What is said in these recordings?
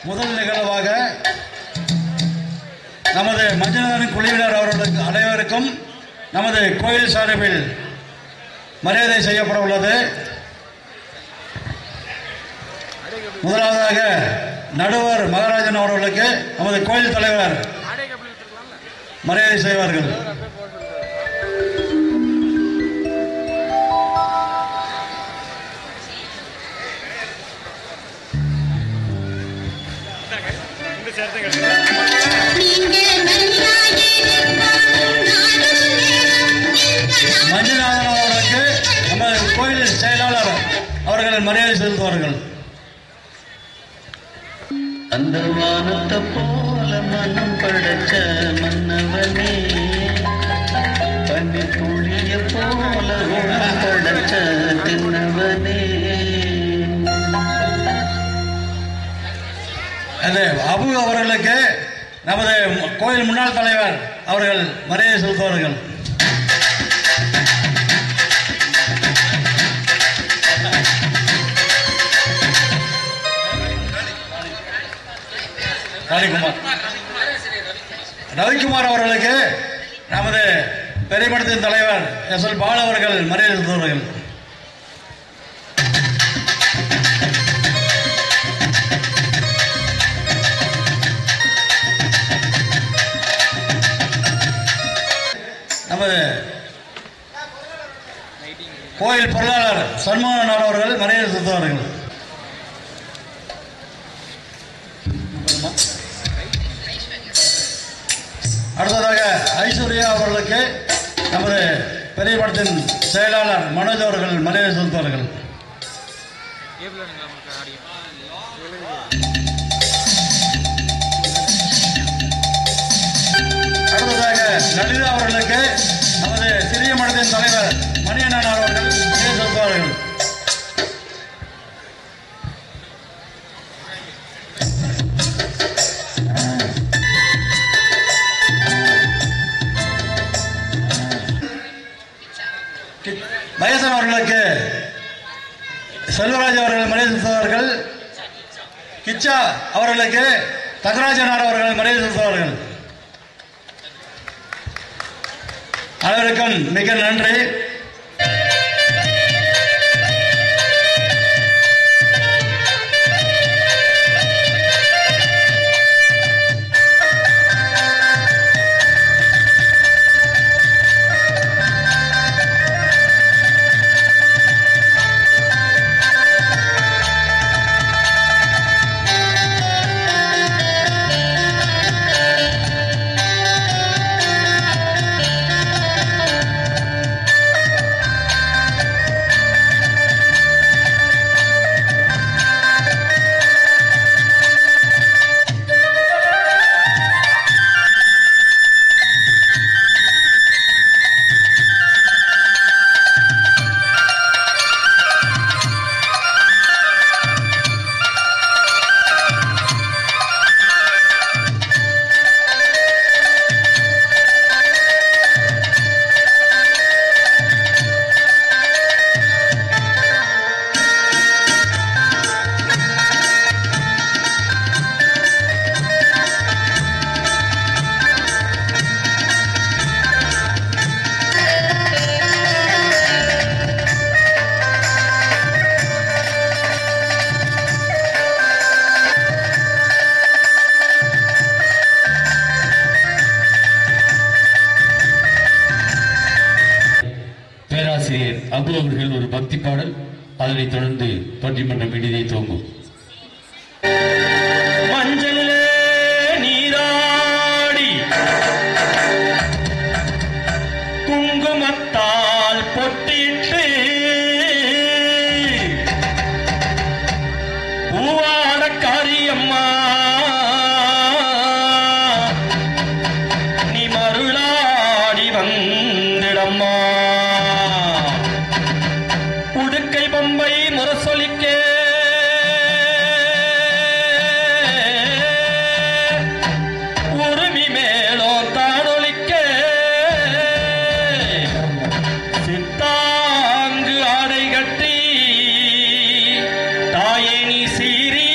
முதல் நிகழ்வாக நமது மஞ்சள் குழுவினர் அவர்களுக்கு அனைவருக்கும் நமது கோயில் சார்பில் மரியாதை செய்யப்பட உள்ளது. முதலாவதாக நடுவர் மகாராஜன் அவர்களுக்கு நமது கோயில் தலைவர் மரியாதை செய்வார்கள். மஞ்சுநாதன் அவர்களுக்கு நமது கோயில் செயலாளர் அவர்கள் மரியாதை செலுத்துவார்கள். அந்த வானத்தை போல மனம் படைச்ச மன்னவனே, பன்னி துளிய போல உணம் படைச்ச தின்னவனே. அபு அவர்களுக்கு நமது கோயில் முன்னாள் தலைவர் அவர்கள் மரியாதை செலுத்துவார்கள். ரவிக்குமார் அவர்களுக்கு நமது பெரியமடத்தின் தலைவர் எஸ்.எல். பாலு அவர்கள் மரியாதை செலுத்துவார்கள். நமது கோயில் பொருளாளர் சண்முகநாத் அவர்கள் மரியாதை செலுத்துவார்கள். அடுத்ததாக ஐஸ்வர்யா அவர்களுக்கு நமது பெரியமடத்தின் செயலாளர் மனோஜ் அவர்கள் மரியாதை செலுத்துவார்கள். அடுத்ததாக லலிதா அவர்களுக்கு நமது சிறிய மடத்தின் தலைவர் மணியண்ணன் அவர்கள் மரியாதை செலுத்துவார்கள். மகேசன் அவர்களுக்கு செல்வராஜ் அவர்கள் மரியாதை செலுத்துவார்கள். கிச்சா அவர்களுக்கு தகராஜனார் அவர்கள் மரியாதை செலுத்துவார்கள். அனைவருக்கும் மிக நன்றி. பேராசிரியர் அபு அவர்கள் ஒரு பக்தி பாடல், அதனைத் தொடர்ந்து பட்டிமன்றம் இனிதை துவங்கும். மஞ்சளிலே நீராடி குங்குமத்தால் பொட்டிட்டு பூவாட காரியம்மா நீ மருளாடி வந்திடம்மா. உடுக்கை பம்பை முரசொலிக்க உரிமை மேலோ தாடொலிக்க சித்தாங்கு ஆடை கட்டி தாயை நீ சீரி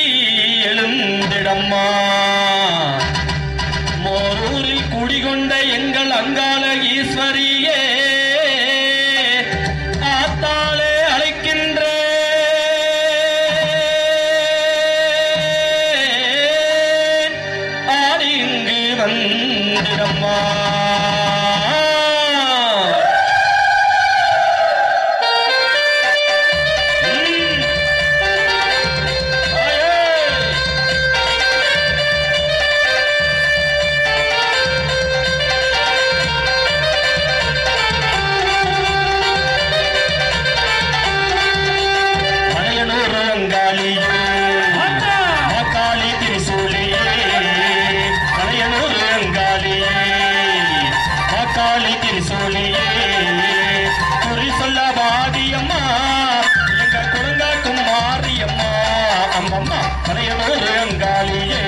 பழையனூர் அங்காளியே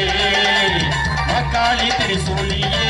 மக்காளி திரிசூலியே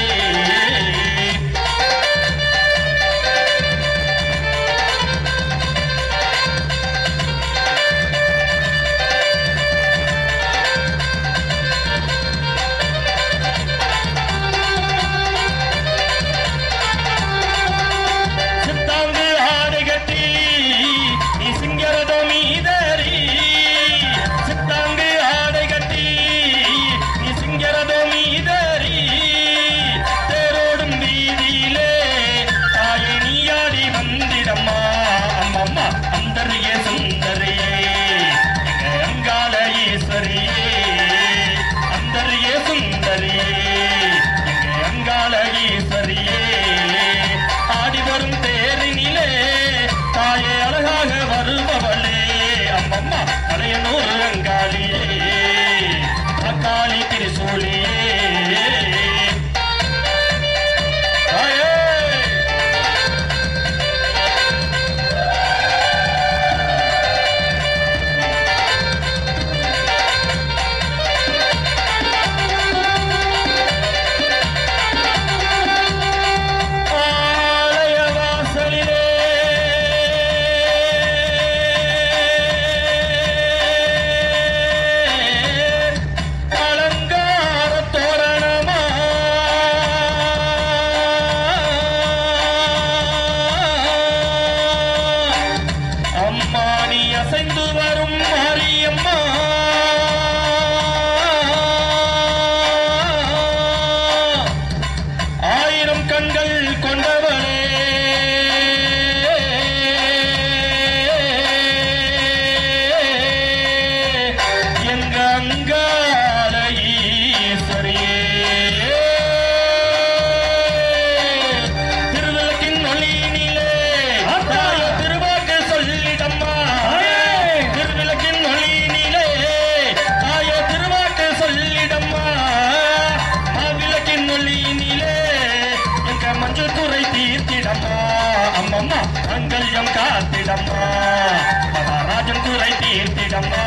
மகாராஜன் குறை தீர்த்திடம்மா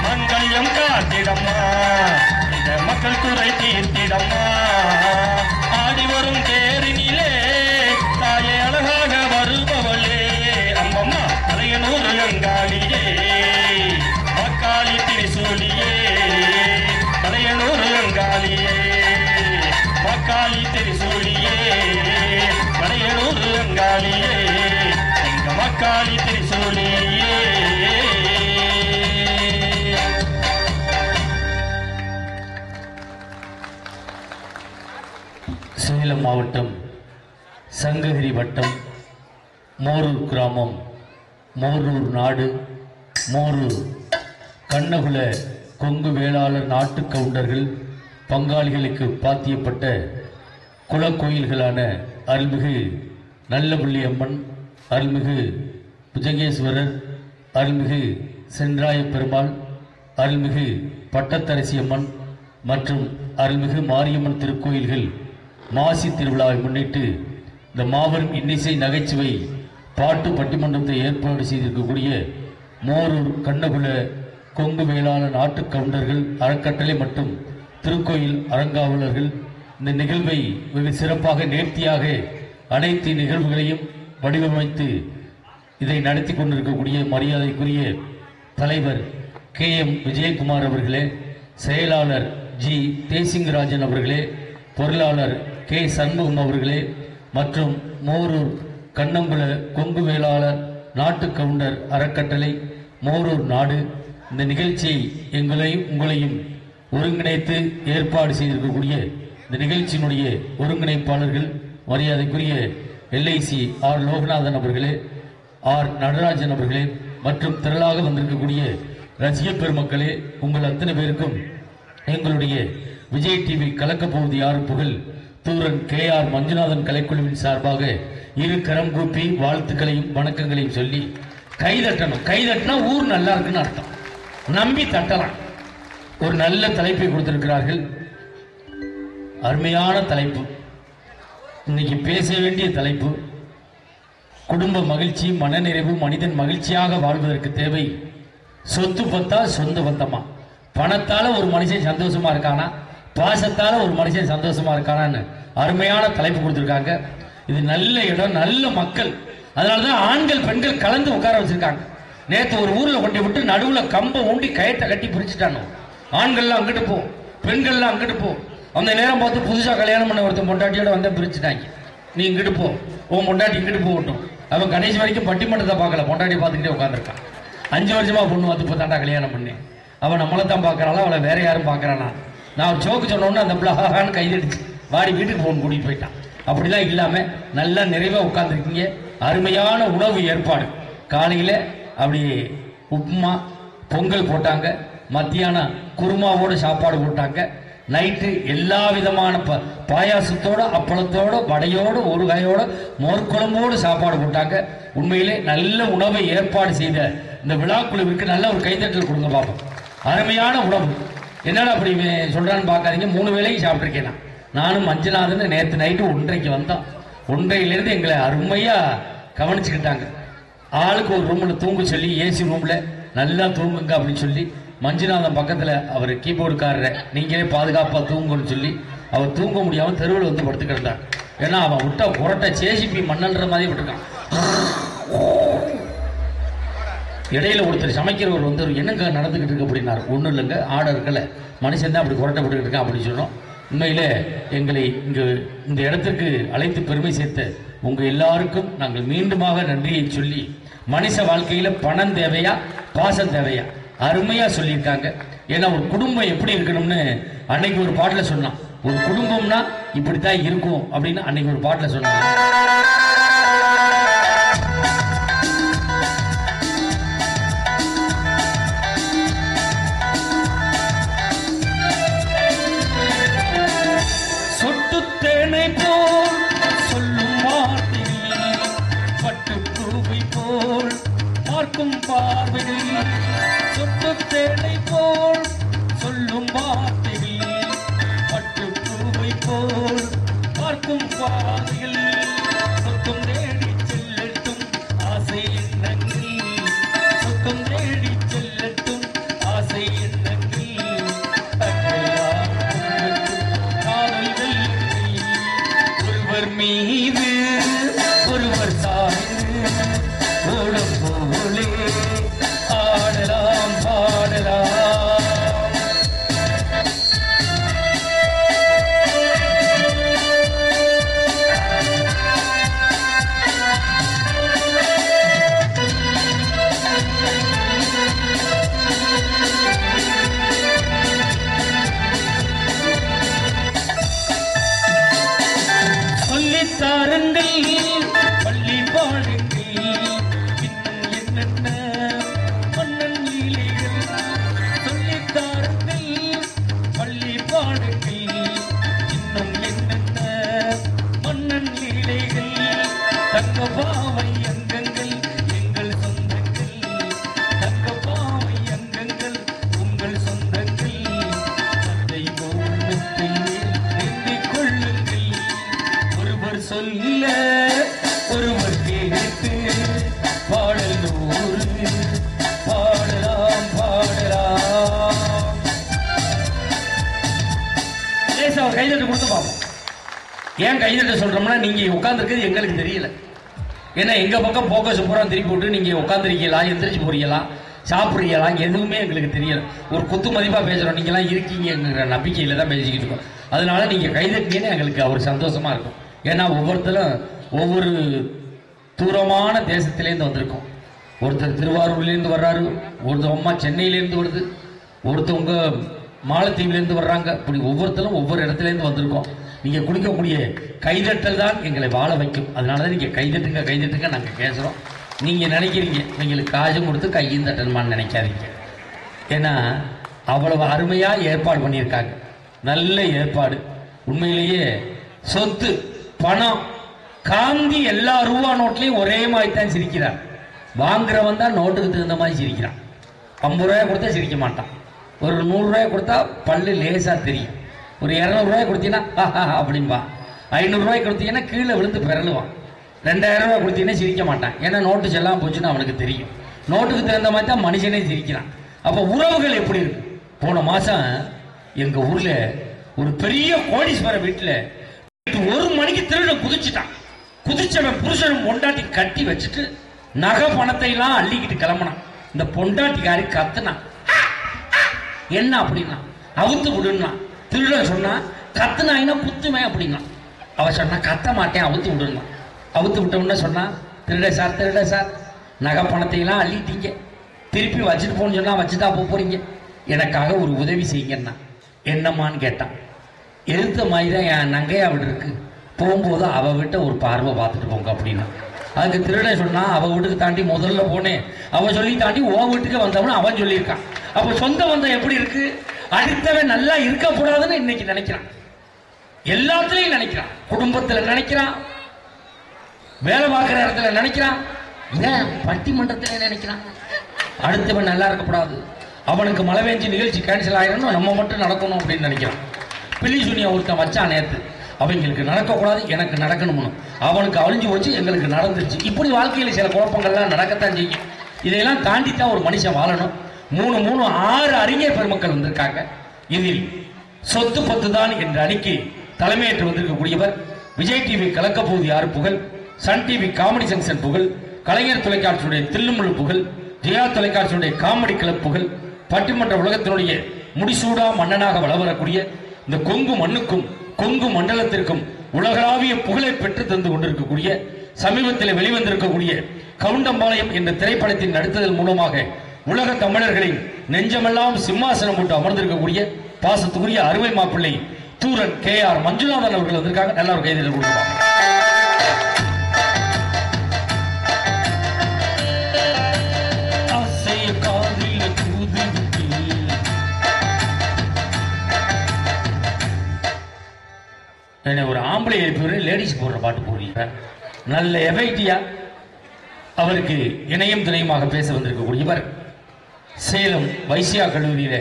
மங்கல்யம் காத்திடம்மா இந்த மக்கள் குறை தீர்த்திடம்மா ஆடி வரும் தேரினிலே தாயே அழகாக வருபவளே அம்மம்மா பழையனூர் அங்காளியே மக்காளி திரிசூலியே பழையனூர் அங்காளியே மக்காளி திரிசூலியே பழையனூர் அங்காளியே மக்காளி திரிசூலியே. சேலம் மாவட்டம் சங்ககிரி வட்டம் மோரூர் கிராமம் மோரூர் நாடு மோரூர் கண்ணகுல கொங்கு வேளாளர் நாட்டு கவுண்டர்கள் பங்காளிகளுக்கு பாத்தியப்பட்ட குலக்கோயில்களான அருள்மிகு நல்லபள்ளி அம்மன், அருள்மிகு புஜங்கேஸ்வரர், அருள்மிகு சென்றாய பெருமாள், அருள்மிகு பட்டத்தரசி அம்மன் மற்றும் அருள்மிகு மாரியம்மன் திருக்கோயில்கள் மாசி திருவிழாவை முன்னிட்டு இந்த மாபெரும் இன்னிசை நகைச்சுவை பாட்டு பட்டிமன்றத்தை ஏற்பாடு செய்திருக்கக்கூடிய மோரூர் கண்ணகுல கொங்கு வேளாளர் நாட்டு கவுண்டர்கள் அறக்கட்டளை மற்றும் திருக்கோயில் அறங்காவலர்கள் இந்த நிகழ்வை வெகு சிறப்பாக நேர்த்தியாக அனைத்து நிகழ்வுகளையும் வடிவமைத்து இதை நடத்தி கொண்டிருக்கக்கூடிய மரியாதைக்குரிய தலைவர் KM விஜயகுமார் அவர்களே, செயலாளர் G தேசிங்கராஜன் அவர்களே, பொருளாளர் K சண்முகம் அவர்களே மற்றும் மோரூர் கண்ணங்குல கொங்கு வேளாளர் நாட்டு கவுண்டர் அறக்கட்டளை மோரூர் நாடு இந்த நிகழ்ச்சியை உங்களையும் ஒருங்கிணைத்து ஏற்பாடு செய்திருக்கக்கூடிய இந்த நிகழ்ச்சியினுடைய ஒருங்கிணைப்பாளர்கள் மரியாதைக்குரிய LIC R லோகநாதன் அவர்களே, R நடராஜன் அவர்களே மற்றும் திரளாக வந்திருக்கக்கூடிய ரசிக பெருமக்களே, உங்கள் அத்தனை பேருக்கும் எங்களுடைய விஜய் டிவி கலக்கப்போவது யாரு புகழ் தூரன் KR மஞ்சுநாதன் கலைக்குழுவின் சார்பாக இரு கரம் கூப்பி வாழ்த்துக்களையும் வணக்கங்களையும் சொல்லி கைதட்டணும். கைதட்டினா ஊர் நல்லா இருக்குன்னு அர்த்தம். நம்பி தட்டலாம். ஒரு நல்ல தலைப்பை கொடுத்திருக்கிறார்கள். அருமையான தலைப்பு. இன்னைக்கு பேச வேண்டிய தலைப்பு குடும்ப மகிழ்ச்சி, மனநிறைவு. மனிதன் மகிழ்ச்சியாக வாழ்வதற்கு தேவை சொத்து பத்தா சொந்த பத்தமா? பணத்தால ஒரு மனுஷன் சந்தோஷமா இருக்கானா, பாசத்தால ஒரு மனுஷன் சந்தோஷமா இருக்கானான்னு அருமையான தலைப்பு கொடுத்துருக்காங்க. இது நல்ல இடம், நல்ல மக்கள். அதனாலதான் ஆண்கள் பெண்கள் கலந்து உட்கார வச்சிருக்காங்க. நேற்று ஒரு ஊர்ல கொண்டு விட்டு நடுவுல கம்பை ஊண்டி கயத்தை கட்டி பிரிச்சுட்டானோ. ஆண்கள்லாம் அங்கிட்டு போ, பெண்கள்லாம் அங்கிட்டு போ. அந்த நேரம் பார்த்து புதுசா கல்யாணம் பண்ண ஒருத்தன் பொண்டாட்டியோட வந்த பிரிச்சுட்டாங்க. நீ இங்கிட்டு போ, உன் பொண்டாட்டி இங்கிட்டு போகட்டும். அவன் கடைசி வரைக்கும் பட்டிமன்றத்தை பார்க்கல, பொண்டாட்டி பார்த்துக்கிட்டே உட்காந்துருக்கான். 5 வருஷமா பொண்ணு வந்து இப்போ தாண்டா கல்யாணம் பண்ணேன். அவன் நம்மளை தான் பார்க்கறாளா, அவளை வேற யாரும் பார்க்கறானா? நான் ஒரு சோக்கு சொன்னோன்னு அந்த பிள்ளைன்னு கைதடிச்சு வாடி வீட்டுக்கு போன் கூட்டிட்டு போயிட்டான். அப்படிலாம் இல்லாம நல்லா நிறைவா உட்கார்ந்துருக்கீங்க. அருமையான உணவு ஏற்பாடு. காலையில அப்படி உப்புமா பொங்கல் போட்டாங்க, மத்தியானம் குருமாவோட சாப்பாடு போட்டாங்க, நைட்டு எல்லா விதமான பாயாசத்தோட அப்பளத்தோட வடையோட ஊறுகாயோட மோர்க்குழம்போடு சாப்பாடு போட்டாங்க. உண்மையிலே நல்ல உணவை ஏற்பாடு செய்த இந்த விழாக்குழுவிற்கு நல்ல ஒரு கைத்தட்டல் கொடுங்க பார்ப்போம். அருமையான உணவு. என்னடா அப்படி சொல்றான்னு பார்க்காதீங்க, 3 வேளையும் சாப்பிட்ருக்கேன். நானும் மஞ்சநாதன் நேற்று நைட்டு 1:30க்கு வந்தோம். 1:30லேருந்து எங்களை அருமையா கவனிச்சுக்கிட்டாங்க. ஆளுக்கு ஒரு ரூம்ல தூங்க சொல்லி, ஏசி ரூம்ல நல்லா தூங்குங்க அப்படின்னு சொல்லி, மஞ்சுநாதன் பக்கத்தில் அவர் கீபோர்டுக்காரரை நீங்களே பாதுகாப்பாக தூங்குன்னு சொல்லி அவர் தூங்க முடியாமல் தெருவில் வந்து படுத்து கிடந்தார். ஏன்னா அவன் விட்டா புரட்ட சேசிபி மண்ணல்ற மாதிரி விட்டுருக்கான். இடையில ஒருத்தர் சமைக்கிறவர் வந்து என்னங்க நடந்துக்கிட்டு இருக்கு அப்படின்னாரு. ஒன்றும் இல்லைங்க, ஆர்டருக்கல மனுஷன் தான் அப்படி புரட்டப்பட்டு இருக்கான் அப்படின்னு சொன்னோம். உண்மையிலே எங்களை இங்கு இந்த இடத்துக்கு அழைத்து பெருமை சேர்த்த உங்கள் எல்லாருக்கும் நாங்கள் மீண்டுமாக நன்றியை சொல்லி, மனுஷ வாழ்க்கையில் பணம் தேவையா பாசம் தேவையா அருமையா சொல்லியிருக்காங்க. ஏன்னா ஒரு குடும்பம் எப்படி இருக்கணும்னு அன்னைக்கு ஒரு பாட்டில் சொன்னான். ஒரு குடும்பம்னா இப்படித்தான் இருக்கும் அப்படின்னு அன்னைக்கு ஒரு பாட்டில் சொன்னான். சொட்டு தேனை போல் சொல்லும் வார்த்தைகள், பட்டு பூவை போல் பார்க்கும் பார்வைகள், சொட்டு தேனை போல் சொல்லும் வார்த்தைகள், பட்டு பூவை போல் பார்க்கும் பார்வைகள், சொர்க்கம் தேடி செல்லட்டும் ஆசை எண்ணங்கள், சொர்க்கம் தேடி செல்லட்டும் ஆசை எண்ணங்கள், ஒருவர் மீது ஒருவர் சாய்ந்து ஓடம் போலே ஆடலாம் பாடலாம். சொல்லித்தாருங்கள் பள்ளி பாடுங்கள், இன்னும் என்னென்ன மன்னன் லீலைகள். சொல்லித்தாருங்கள் பள்ளி பாடுங்கள், இன்னும் என்னென்ன மன்னன் லீலைகள். தங்க பாவை அங்கங்கள் எங்கள் சொந்தங்கள், தங்க பாவை அங்கங்கள் உங்கள் சொந்தங்கள். தந்தை போல் முத்தை எண்ணிக் கொள்ளுங்கள், ஒருவர் சொல்ல ஒருவர் கேட்டு பாடல் 100 பாடலாம் பாடலாம். லேசா ஒரு கைதட்டு கொடுத்து பார்ப்போம். ஏன் கைதட்ட சொல்றோம்னா, நீங்க உட்கார்ந்துருக்கிறது எங்களுக்கு தெரியல. ஏன்னா எங்க பக்கம் போக்கஸ் பூரா திருப்பி விட்டு நீங்க உட்காந்துருக்கீங்களா, எந்திரிச்சு போறீங்களா, சாப்பிட்றீங்களா, எதுவுமே எங்களுக்கு தெரியல. ஒரு குத்து மதிப்பா பேசுறோம், நீங்க எல்லாம் இருக்கீங்கிற நம்பிக்கையில தான் பேசிக்கிட்டு இருக்கோம். அதனால நீங்க கைதட்டினீங்கன்னா எங்களுக்கு ஒரு சந்தோஷமா இருக்கும். ஏன்னா ஒவ்வொருத்தரும் ஒவ்வொரு தூரமான தேசத்திலேருந்து வந்திருக்கோம். ஒருத்தர் திருவாரூர்லேருந்து வர்றாரு, ஒருத்தர் அம்மா சென்னையிலேருந்து வருது, ஒருத்தவங்க மாலத்தீவுலேருந்து வர்றாங்க. இப்படி ஒவ்வொருத்தரும் ஒவ்வொரு இடத்துலேருந்து வந்திருக்கோம். நீங்கள் குடிக்கக்கூடிய கைதட்டல் தான் எங்களை வாழ வைக்கும். அதனால தான் நீங்கள் கைதட்டுங்க கைதட்டுங்க நாங்கள் பேசுகிறோம். நீங்கள் நினைக்கிறீங்க எங்களுக்கு காசும் கொடுத்து கையும் தட்டணுமான்னு நினைக்காதீங்க. ஏன்னா அவ்வளவு அருமையாக ஏற்பாடு பண்ணியிருக்காங்க. நல்ல ஏற்பாடு. உண்மையிலேயே சொத்து பணம் காந்தி எல்லா ரூபா நோட்லையும் ஒரே மாதிரி தான் சிரிக்கிறார். வாங்குறவன் தான் நோட்டுக்கு தகுந்த மாதிரி சிரிக்கிறான். 50 ரூபாய் கொடுத்தா சிரிக்க மாட்டான். ஒரு 100 ரூபாய் கொடுத்தா பல்லு லேசா தெரியும். ஒரு 200 ரூபாய் கொடுத்தீங்கன்னா அப்படின்பான். 500 ரூபாய் கொடுத்தீங்கன்னா கீழே விழுந்து பிறழுவான். 2000 ரூபாய் கொடுத்தீங்கன்னா சிரிக்க மாட்டான். ஏன்னா நோட்டு செல்லாம போச்சுன்னு அவனுக்கு தெரியும். நோட்டுக்கு தகுந்த மாதிரி தான் மனுஷனே சிரிக்கிறான். அப்போ உறவுகள் எப்படி இருக்கு போன மாசம் எங்க ஊர்ல ஒரு பெரிய கோடீஸ்வர வீட்டுல 1 மணிக்கு திருட குதிச்சுட்டான். குதிச்சவன் புருஷனும் பொண்டாட்டி கட்டி வச்சுட்டு நகை பணத்தை எல்லாம் அள்ளிக்கிட்டு கிளம்பினான். இந்த பொண்டாட்டிக்காரி கத்துனான். என்ன அப்படின்னா அவுத்து விடுனா. திருடன் சொன்னா கத்துனாயினா குத்துவேன் அப்படின்னா. அவ சொன்னா கத்த மாட்டேன் அவுத்து விடுனா. அவுத்து விட்டோம்னா சொன்னா திருட சார் நகை பணத்தை எல்லாம் அள்ளிட்டீங்க, திருப்பி வச்சுட்டு போன்னு சொன்னா வச்சுட்டா போறீங்க, எனக்காக ஒரு உதவி செய்யுங்கன்னா. என்னம்மான்னு கேட்டான். எழுத்த மாதிரி தான் என் நங்கையா வீடு இருக்கு, போகும்போது அவ வீட்டை ஒரு பார்வை பார்த்துட்டு போங்க அப்படின்னா. அதுக்கு திருடன் சொன்னா அவ வீட்டுக்கு தாண்டி முதல்ல போனேன், அவ சொல்லி தாண்டி உன் வீட்டுக்கு வந்தவனு அவன் சொல்லியிருக்கான். அப்ப சொந்த பந்தம் எப்படி இருக்கு? அடுத்தவன் நல்லா இருக்கக்கூடாதுன்னு இன்னைக்கு நினைக்கிறான். எல்லாத்துலயும் நினைக்கிறான். குடும்பத்துல நினைக்கிறான், வேலை பார்க்கிற இடத்துல நினைக்கிறான், ஏன் பட்டிமன்றத்துல நினைக்கிறான். அடுத்தவன் நல்லா இருக்கக்கூடாது, அவனுக்கு மழை பெஞ்சு நிகழ்ச்சி கேன்சல் ஆயிடணும், நம்ம மட்டும் நடக்கணும் அப்படின்னு நினைக்கிறான். பிள்ளி சுனியா ஒருத்தன் வச்சான் நேற்று, அவங்களுக்கு நடக்கக்கூடாது எனக்கு நடக்கணும்னு. அவனுக்கு அழிஞ்சு போச்சு, எங்களுக்கு நடந்துருச்சு. இப்படி வாழ்க்கையில் சில குழப்பங்கள்லாம் நடக்கத்தான் செய்யும். இதையெல்லாம் தாண்டித்தான் ஒரு மனுஷன் வாழணும். 6 அறிஞர் பெருமக்கள் வந்திருக்காங்க. இதில் சொத்து பத்து தான் என்ற அணிக்கு தலைமையேற்று வந்திருக்கக்கூடியவர் விஜய் டிவி கலக்கப்போது யார் புகழ், சன் டிவி காமெடி ஜங்ஷன் புகழ், கலைஞர் தொலைக்காட்சியுடைய தில்லுமுள்ளு புகழ், ஜெயா தொலைக்காட்சியுடைய காமெடி கிளப் புகழ், பட்டிமன்ற உலகத்தினுடைய முடிசூடா மன்னனாக வள வரக்கூடிய இந்த கொங்கு மண்ணுக்கும் கொங்கு மண்டலத்திற்கும் உலகளாவிய புகழை பெற்று தந்து கொண்டிருக்கக்கூடிய சமீபத்தில் வெளிவந்திருக்கக்கூடிய கவுண்டம்பாளையம் என்ற திரைப்படத்தின் நடித்ததன் மூலமாக உலக தமிழர்களின் நெஞ்சமெல்லாம் சிம்மாசனம் போட்டு அமர்ந்திருக்கக்கூடிய பாசத்துக்குரிய அருமை மாப்பிள்ளை தூரன் KR மஞ்சுநாதன் அவர்கள் வந்திருக்காங்க. நல்ல ஒரு கைதில் கொடுப்பாங்க. என்ன ஒரு ஆம்பளை எழுப்பி லேடிஸ் போடுற பாட்டு போடுறீங்க, நல்ல எஃபெக்டியா. அவருக்கு இணையும் துணையுமாக பேச வந்திருக்கக்கூடியவர் சேலம் வைசியா கல்லூரியில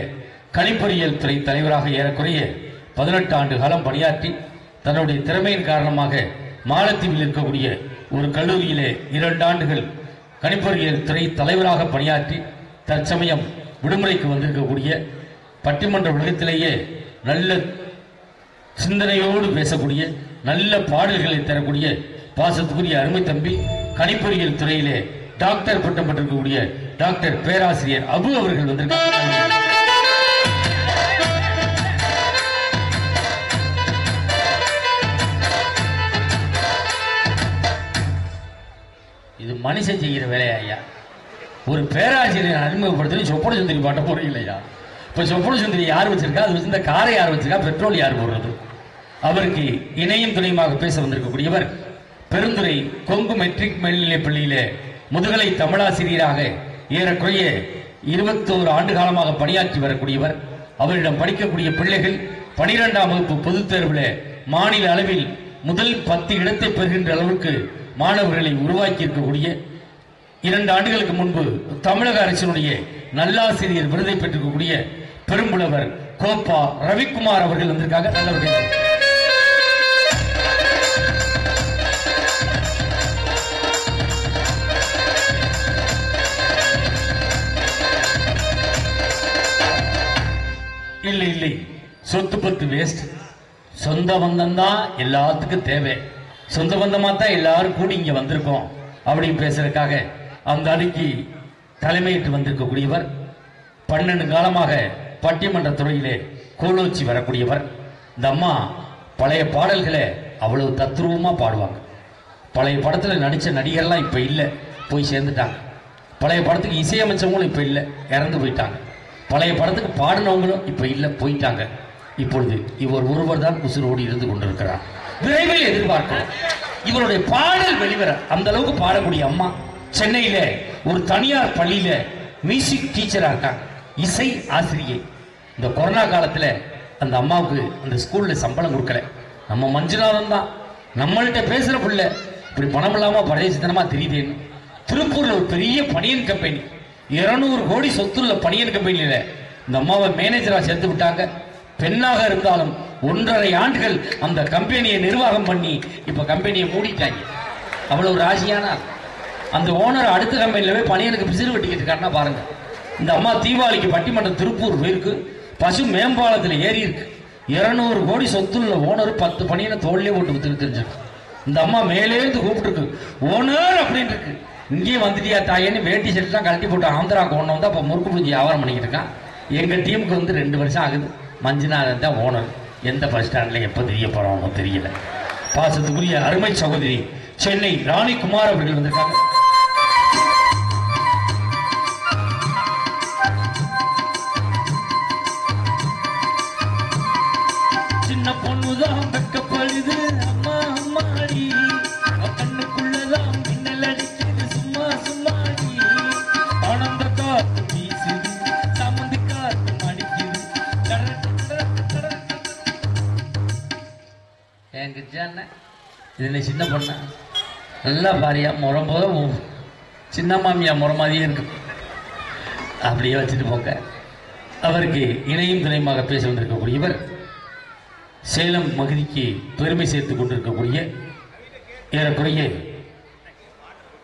கணிப்பொறியியல் துறை தலைவராக ஏறக்குறைய 18 ஆண்டு காலம் பணியாற்றி தன்னுடைய திறமையின் காரணமாக மாலத்தீவில் இருக்கக்கூடிய ஒரு கல்லூரியிலே 2 ஆண்டுகள் கணிப்பொறியியல் துறை தலைவராக பணியாற்றி தற்சமயம் விடுமுறைக்கு வந்திருக்கக்கூடிய பட்டிமன்ற உலகத்திலேயே நல்ல சிந்தனையோடு பேசக்கூடிய நல்ல பாடல்களை தரக்கூடிய பாசத்துக்குரிய அருமை தம்பி கணிப்பொறியியல் துறையிலே டாக்டர் பட்டம் பெற்றிருக்கக்கூடிய டாக்டர் பேராசிரியர் அபு அவர்கள் வந்திருக்காங்க. இது மனுஷன் செய்கிற வேலையா ஐயா? ஒரு பேராசிரியர் அறிமுகப்படுத்தி சொப்பன சுந்தரி பாட்ட போறீங்க இல்லையா? இப்ப சொப்பன சுந்தரி யார் வச்சிருக்கா, அது வச்சிருந்த காரை யார் வச்சிருக்கா, பெட்ரோல் யார் போடுறது? அவருக்கு இணையும் துணையுமாக பேச வந்திருக்கக்கூடியவர் பெருந்துறை கொங்கு மெட்ரிக் மேல்நிலைப் பள்ளியிலே முதுகலை தமிழாசிரியராக ஏறக்குறைய 21 ஆண்டு காலமாக பணியாற்றி வரக்கூடியவர். அவரிடம் படிக்கக்கூடிய பிள்ளைகள் 12ஆம் வகுப்பு பொதுத் தேர்வில் மாநில அளவில் முதல் 10 இடத்தை பெறுகின்ற அளவுக்கு மாணவர்களை உருவாக்கி இருக்கக்கூடிய 2 ஆண்டுகளுக்கு முன்பு தமிழக அரசினுடைய நல்லாசிரியர் விருதை பெற்றிருக்கக்கூடிய பெரும்புலவர் கோப்பா ரவிக்குமார் அவர்கள் வந்திருக்காங்க. நல்லவர்கள். இல்லை இல்லை, சொத்து பத்து வேஸ்ட், சொந்த பந்தம் தான் எல்லாத்துக்கும் தேவை, சொந்த பந்தமா தான் எல்லாரும் கூடி இங்க வந்திருக்கோம் அப்படின்னு பேசுறதுக்காக அந்த அணிக்கு தலைமையிட்டு வந்திருக்கக்கூடியவர் 12 காலமாக பட்டிமன்ற துறையிலே கோலோச்சி வரக்கூடியவர். இந்த அம்மா பழைய பாடல்களை அவ்வளவு தத்ரூபமா பாடுவாங்க. பழைய படத்துல நடிச்ச நடிகர்லாம் இப்ப இல்லை, போய் சேர்ந்துட்டாங்க. பழைய படத்துக்கு இசையமைச்சவங்களும் இப்ப இல்லை, இறந்து போயிட்டாங்க. பழைய படத்துக்கு பாடினவங்களும் இப்ப இல்லை, போயிட்டாங்க. இப்பொழுது இவர் ஒருவர் தான் உசுரோடு இருந்து கொண்டிருக்கிறார். விரைவில் எதிர்பார்க்கிறோம் இவருடைய பாடல் வெளிவர. அந்த அளவுக்கு பாடக்கூடிய அம்மா சென்னையில ஒரு தனியார் பள்ளியில மியூசிக் டீச்சரா இருக்காங்க, இசை ஆசிரியை. இந்த கொரோனா காலத்துல அந்த அம்மாவுக்கு அந்த ஸ்கூல்ல சம்பளம் கொடுக்கல. நம்ம மஞ்சுநாதன் தான் நம்மள்கிட்ட பேசுற பிள்ளை இப்படி பணம் இல்லாம படையசித்தனமா தெரியுதேன்னு திருப்பூர்ல ஒரு பெரிய பனியன் கம்பெனி 200 கோடி சொத்துள்ள பனியன் கம்பெனியில இந்த அம்மாவை மேனேஜரா சேர்த்து விட்டாங்க. பெண்ணாக இருந்தாலும் 1.5 ஆண்டுகள் அந்த கம்பெனியை நிர்வாகம் பண்ணி இப்ப கம்பெனியை மூடிட்டாங்க. அவ்வளவு ராசியான அந்த ஓனர் அடுத்த கம்பெனில போய் பனியனுக்கு பிசிறு வெட்டிக்கிட்டு இருக்காருன்னா பாருங்க. இந்த அம்மா தீபாவளிக்கு பட்டிமன்றம் திருப்பூர் போயிருக்கு. பசு மேம்பாலத்தில் ஏறி இருக்கு. 200 கோடி சொத்துள்ள ஓனர் 10 பணியின தோல்லே போட்டு வித்து தெரிஞ்சிருக்கு. இந்த அம்மா மேலேருந்து கூப்பிட்டுருக்கு, ஓனர் அப்படின்னு இருக்கு. இங்கேயே வந்துட்டியா தாயேன்னு வேட்டி ஷர்ட்லாம் கழட்டி போட்டு ஆந்திராவுக்கு ஒன்று வந்து அப்போ முறுக்கு புரிஞ்சு வியாபாரம் பண்ணிக்கிட்டு இருக்கான். எங்கள் டீமுக்கு வந்து 2 வருஷம் ஆகுது. மஞ்சுநாதன் தான் ஓனர். எந்த பஸ் ஸ்டாண்டில் எப்போ தெரிய போகிறானோ தெரியல. பாசத்துக்குரிய அருமை சகோதரி சென்னை ராணிகுமார் அவர்கள் வந்திருக்காங்க. சின்ன பொண்ணுதான் வெக்கப்படுது அம்மா அம்மாடி, கண்ணுக்குள்ளதான் மின்னல் அடிக்குது சும்மா சும்மாடி, ஆனந்த காத்து வீசுது சமந்து காத்து மடிக்குது. என்கிட்ட இது சின்ன பொண்ணா நல்லா பாரியா முறம் போதும் சின்ன மாமியா முறை மாதிரியே இருக்கு. அப்படியே வச்சுட்டு போங்க. அவருக்கு இணையும் துணையுமாக பேச வந்திருக்கக்கூடியவர் சேலம் மகிழ்ச்சிக்கு பெருமை சேர்த்து கொண்டிருக்கக்கூடிய ஏறக்குறைய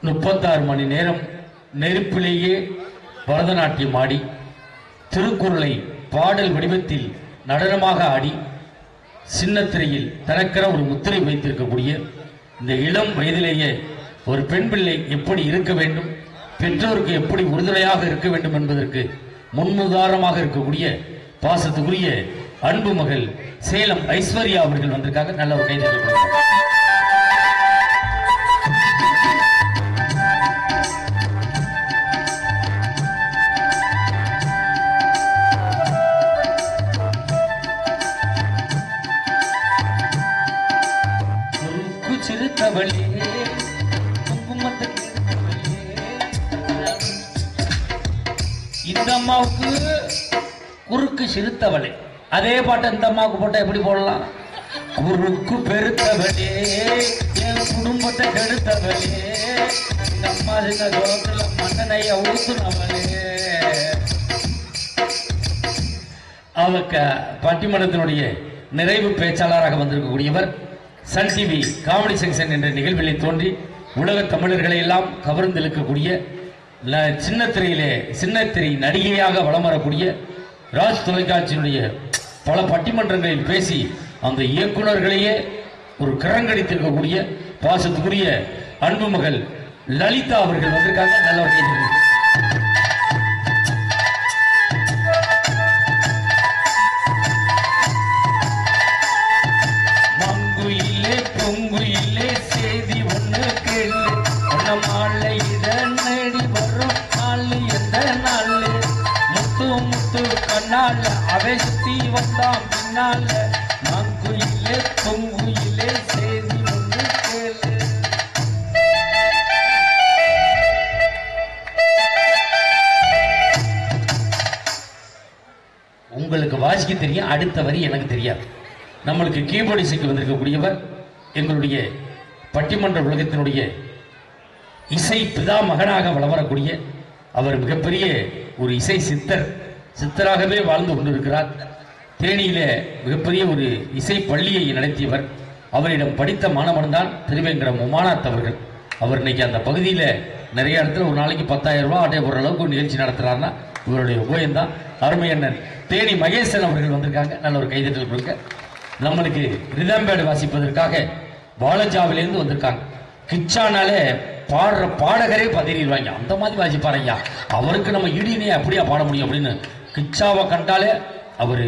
36 மணி நேரம் நெருப்பிலேயே பரதநாட்டியம் ஆடி திருக்குறளை பாடல் வடிவத்தில் நடனமாக ஆடி சின்னத்திரையில் தனக்கென ஒரு முத்திரை வைத்திருக்கக்கூடிய இந்த இளம் வயதிலேயே ஒரு பெண் பிள்ளை எப்படி இருக்க வேண்டும், பெற்றோருக்கு எப்படி உறுதுணையாக இருக்க வேண்டும் என்பதற்கு முன்னுதாரணமாக இருக்கக்கூடிய பாசத்துக்குரிய அன்பு மகள் சேலம் ஐஸ்வர்யா அவர்கள் வந்திருக்காங்க. நல்ல ஒரு கைது. சிறுத்தவளே இந்த அம்மாவுக்கு குறுக்கு சிறுத்தவளே, அதே பாட்டை இந்த அம்மாவுக்கு போட்டா எப்படி போடலாம்? குறுக்கு பெருத்தவளே என் குடும்பத்தை கெடுத்தவளே, இந்த அம்மா சின்ன தோட்டத்துல மண்ணனைய ஊத்துனவளே. அவக்க பட்டிமன்றத்தினுடைய நிறைவு பேச்சாளராக வந்திருக்கக்கூடியவர் சன் டிவி காமெடி செக்ஷன் என்ற நிகழ்வில் தோன்றி உலக தமிழர்களை எல்லாம் கவர்ந்திருக்கக்கூடிய சின்னத்திரை நடிகையாக வலம் வரக்கூடிய ராஜ் தொலைக்காட்சியினுடைய பல பட்டிமன்றங்களில் பேசி அந்த இயக்குநர்களையே ஒரு கரங்கடித்திருக்கக்கூடிய பாசத்துக்குரிய அன்பு மகள் லலிதா அவர்கள் வந்திருக்காங்க. நல்ல ஒரு கேள்வி. மங்குயிலே பொங்குயிலே செய்தி ஒண்ணு கேளு, மாலை இதனடி வரும் நாள் எந்த நாள், முத்து முத்து கண்ணால அவை சுத்தி வந்தான் பின்னால, மங்குயிலே பொங்குயிலே செய்தி ஒண்ணு கேளு. உங்களுக்கு வாசிக்க தெரியும், அடுத்த வரி எனக்கு தெரியாது. நம்மளுக்கு கீபோர்டு இசைக்கு வந்திருக்கக்கூடியவர் எங்களுடைய பட்டிமன்ற உலகத்தினுடைய இசை பிதா மகனாக வளரக்கூடிய அவர் மிகப்பெரிய ஒரு இசை சித்தராகவே வாழ்ந்து கொண்டிருக்கிறார். தேனியில மிகப்பெரிய ஒரு இசை பள்ளியை நடத்தியவர். அவரிடம் படித்த மாணவன் தான் திருவேங்கடம் உமானாத் அவர்கள். அவர் இன்னைக்கு அந்த பகுதியில் நிறைய இடத்துல ஒரு நாளைக்கு 10,000 ரூபாய் ஆட்டை போடுற அளவுக்கு ஒரு நிகழ்ச்சி நடத்துறாருன்னா இவருடைய உபயம்தான். அருமை அண்ணன் தேனி மகேசன் அவர்கள் வந்திருக்காங்க. நல்ல ஒரு கைதட்டல் கொடுங்க. நம்மளுக்கு ரிதம்பேடு வாசிப்பதற்காக வாலஜாவிலேருந்து வந்திருக்காங்க. கிச்சானாலே பாடுற பாடகரே பதறிடுவாங்க, அந்த மாதிரி வாசிப்பார் ஐயா. அவருக்கு நம்ம இடினே அப்படியா பாட முடியும் அப்படின்னு கிச்சாவை கண்டாலே அவர்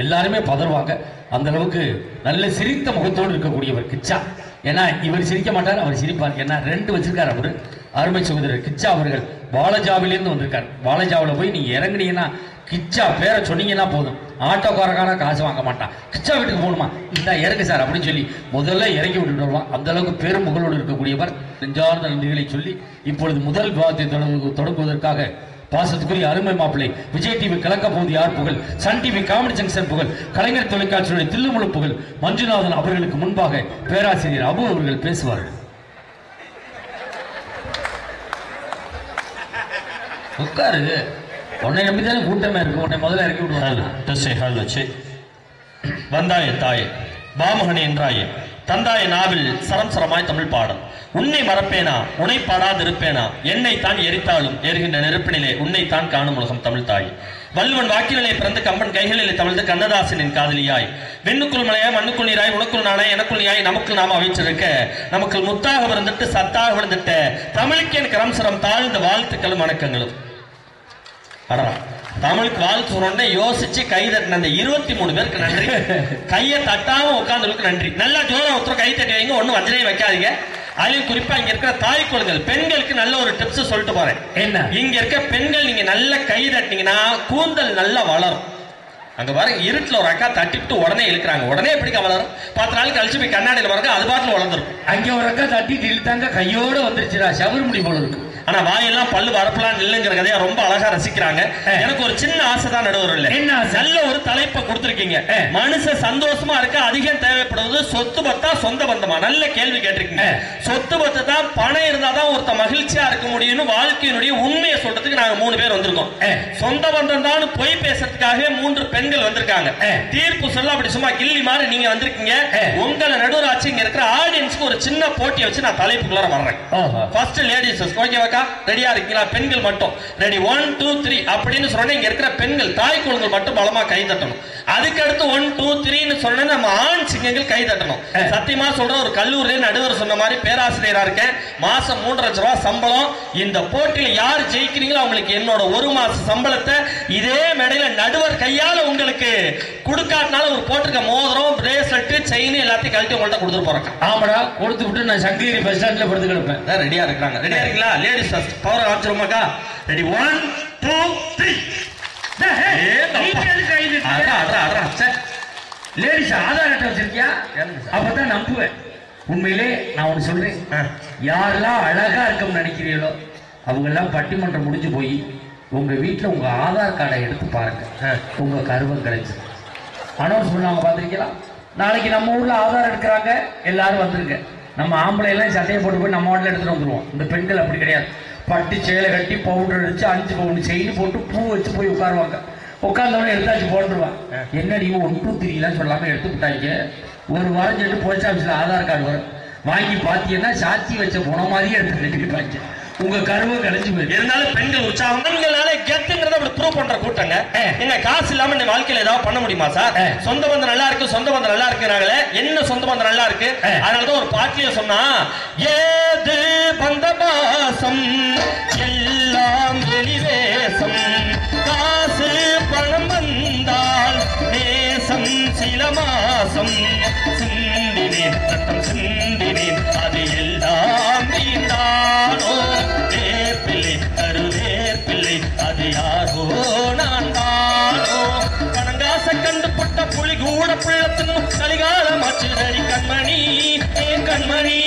எல்லாருமே பதறுவாங்க. அந்த அளவுக்கு நல்ல சிரித்த முகத்தோடு இருக்கக்கூடியவர் கிச்சா. ஏன்னா இவர் சிரிக்க மாட்டார், அவர் சிரிப்பார். ஏன்னா 2 வச்சிருக்காரு அவரு. அருமை சகோதரர் கிச்சா அவர்கள் வாலஜாவிலேருந்து வந்திருக்காரு. வாலஜாவில் போய் நீங்க இறங்குனீங்கன்னா கிச்சா பேரை சொன்னீங்கன்னா போதும், ஆட்டோக்காரக்கான காசு வாங்க மாட்டான். கிச்சா வீட்டுக்கு போகணுமா, இந்த இறங்கு சார் அப்படின்னு சொல்லி முதல்ல இறங்கி விட்டுட்டு வருவான். அந்த அளவுக்கு பெரும் புகழோடு இருக்கக்கூடியவர். நெஞ்சார்ந்த நன்றிகளை சொல்லி இப்பொழுது முதல் விவாதத்தை தொடங்குவதற்காக பாசத்துக்குரிய அருமை மாப்பிள்ளை விஜய் டிவி கலக்க போது யார் புகழ், சன் டிவி காமெடி ஜங்ஷன் புகழ், கலைஞர் தொலைக்காட்சியுடைய தில்லுமுழு புகழ் மஞ்சுநாதன் அவர்களுக்கு முன்பாக பேராசிரியர் அபு அவர்கள் பேசுவார்கள். உட்காரு, உன்னை நம்பிதானே கூட்டமே இருக்கு, உன்னை முதல்ல இறக்கி விடுவாங்க. வந்தாயே தாயே பாமகன் என்றாயே தந்தாய நாவில் சரம் சரமாய் தமிழ் பாடல். உன்னை மறப்பேனா உன்னை பாடாதிருப்பேனா, என்னை தான் எரித்தாலும் எரிகின்ற நெருப்பினிலே உன்னைத்தான் காணும் உலகம் தமிழ் தாய். வல்வன் வாக்கிலே பிறந்த கம்பன் கைகளிலே தவழ்ந்து கண்ணதாசனின் காதலியாய், வெண்ணுக்குள் மலையாய் மண்ணுக்குள் நீராய் உனக்குள் நானாய் எனக்குள் நீயாய் நமக்குள் நாம அமைச்சிருக்க, நமக்குள் முத்தாக விழுந்துட்டு சத்தாக விழுந்துட்ட தமிழுக்கு என் கரம் சரம் தாழ்ந்த வாழ்த்துக்களும் வணக்கங்களும். தமிழுக்கு வாழ்த்து சொன்னோடனே யோசிச்சு கை தட்டின அந்த 23 பேருக்கு நன்றி. கையை தட்டாம உட்கார்ந்தவங்களுக்கு நன்றி. நல்லா ஜோரம் ஒருத்தர் கை தட்டி வைங்க, ஒன்னும் வஞ்சனையும் வைக்காதீங்க. அதுலயும் குறிப்பா இங்க இருக்கிற தாய் குழந்தைகள் பெண்களுக்கு நல்ல ஒரு டிப்ஸ் சொல்லிட்டு போறேன். என்ன இங்க இருக்க பெண்கள் நீங்க நல்ல கை தட்டினீங்கன்னா கூந்தல் நல்லா வளரும். அங்க பாருங்க, இருட்டுல ஒரு அக்கா தட்டிட்டு உடனே இழுக்கிறாங்க. உடனே எப்படிக்கா வளரும்? 10 நாள் கழிச்சு போய் கண்ணாடியில் பாருங்க, அது பாட்டுல வளர்ந்துரும். அங்க ஒரு அக்கா தட்டிட்டு இழுத்தாங்க, கையோட வந்துருச்சுடா, சவுர் முடி போல இருக்கு. ஆனா வாயெல்லாம் பல்லு வரப்பலாம் இல்லைங்கிற கதையா ரொம்ப அழகா ரசிக்கிறாங்க. எனக்கு ஒரு சின்ன ஆசை தான் நடுவர் இல்ல, என்ன நல்ல ஒரு தலைப்பை கொடுத்திருக்கீங்க. மனுஷன் சந்தோஷமா இருக்க அதிகம் தேவைப்படுவது சொத்து பத்தா சொந்த பந்தமா? நல்ல கேள்வி கேட்டிருக்கீங்க. சொத்து பத்து தான், பணம் இருந்தாதான் ஒருத்த மகிழ்ச்சியா இருக்க முடியும்னு வாழ்க்கையினுடைய உண்மையை சொல்றதுக்கு நாங்க 3 பேர் வந்திருக்கோம். சொந்த பந்தம் தான் பொய் பேசுறதுக்காகவே 3 பெண்கள் வந்திருக்காங்க. தீர்ப்பு சொல்ல அப்படி சும்மா கில்லி மாதிரி நீங்க வந்திருக்கீங்க. உங்களை நடுவர் ஆச்சு இங்க இருக்கிற ஆடியன்ஸ்க்கு ஒரு சின்ன போட்டியை வச்சு நான் தலைப்புக்குள்ள வர்றேன். ஃபர்ஸ்ட் லேடிஸ் ஓகேவா? ரெடியா இருக்கீங்களா? பெண்கள் மட்டும் ரெடி. 1 2 3 அப்படின்னு சொன்னா இங்க இருக்கிற பெண்கள் தாய் குழந்தைகள் மட்டும் பலமா கை தட்டணும். அதுக்கு அடுத்து 1 2 3 சொன்னா நம்ம ஆண் சிங்கங்கள் கை தட்டணும். சத்தியமா சொல்ற, ஒரு கல்லூரியில நடுவர் சொன்ன மாதிரி பேராசிரியரா இருக்கேன். மாசம் 3 லட்சம் ரூபாய் சம்பளம். இந்த போட்டியில யார் ஜெயிக்கிறீங்களோ அவங்களுக்கு என்னோட 1 மாச சம்பளத்தை இதே மேடையில நடுவர் கையால உங்களுக்கு கொடுக்காட்டினாலும் ஒரு போட்டிருக்க மோதிரம் பிரேஸ்லெட் செயின் எல்லாத்தையும் கழட்டி உங்கள்ட்ட கொடுத்துட்டு போறேன். ஆமாடா, கொடுத்து விட்டு நான் சங்ககிரி பஸ் ஸ்டாண்ட்ல படுத்து கிடப்பேன். ரெடியா இருக்காங்க? ரெடியா இருக்கீங்களா? லேடிஸ் பவர் ஆரம்பிச்சிருமாக்கா? ரெடி 1 2 3. லேடிஸ் ஆதார் அட்டை வச்சிருக்கியா? அப்பதான் நம்புவேன். உண்மையிலே நான் ஒண்ணு சொல்றேன், யாரெல்லாம் அழகா இருக்கும்னு நினைக்கிறீங்களோ அவங்க எல்லாம் பட்டிமன்றம் முடிஞ்சு போய் உங்க வீட்டுல உங்க ஆதார் கார்டை எடுத்து பாருங்க, உங்க கருவம் கிடைச்சு. அனௌன்ஸ் பண்ணுவாங்க, பாத்திருக்கீங்களா? நாளைக்கு நம்ம ஊர்ல ஆதார் எடுக்கிறாங்க, எல்லாரும் வந்துருங்க. நம்ம ஆம்பளை எல்லாம் சட்டையை போட்டு போய் நம்ம வீட்டில் எடுத்துட்டு வந்துருவோம். இந்த பெண்கள் அப்படி கிடையாது. பட்டு சேலை கட்டி பவுடர் அடிச்சு 5 பவுன் செயின் போட்டு பூ வச்சு போய் உட்காருவாங்க. உட்கார்ந்தவனே எடுத்தாச்சு போட்டுருவான். என்னடி 1 2 3 சொல்லாம எடுத்து விட்டாங்க. ஒரு வாரம் சொல்லிட்டு போஸ்ட் ஆஃபீஸ்ல ஆதார் கார்டு வரும், வாங்கி பாத்தீங்கன்னா சாட்சி வச்ச போன மாதிரியே எடுத்து கட்டிருப்பாங்க. உங்க கருவை கழிஞ்சு போயிரு. இருந்தாலும் பெண்கள் உற்சாகம் பெண்களால கெத்துங்கிறத அப்படி ப்ரூவ் பண்ற கூட்டங்க. என்ன காசு இல்லாம இந்த வாழ்க்கையில ஏதாவது பண்ண முடியுமா சார்? சொந்த பந்தம் நல்லா இருக்கு, சொந்த பந்தம் நல்லா இருக்குறாங்களே, என்ன சொந்த பந்தம் நல்லா இருக்கு? அதனாலதான் ஒரு பாட்டிலேயே சொன்னா, ஏது பந்த பாசம் எல்லாம் வெளிவேசம், காசு பணம் வந்தால் நேசம் சில மாசம், சிந்தினேன் ரத்தம் சிந்தினேன் அது எல்லாம் நீந்தானோ, வேப்பிள்ளை கருவேப்பிள்ளை அது யாரோ நான் தானோ, பணங்காச கண்டு புட்ட புலி கூட பிள்ளத்தின் கலிகாலம் அச்சுதடி கண்மணி ஏன் கண்மணி,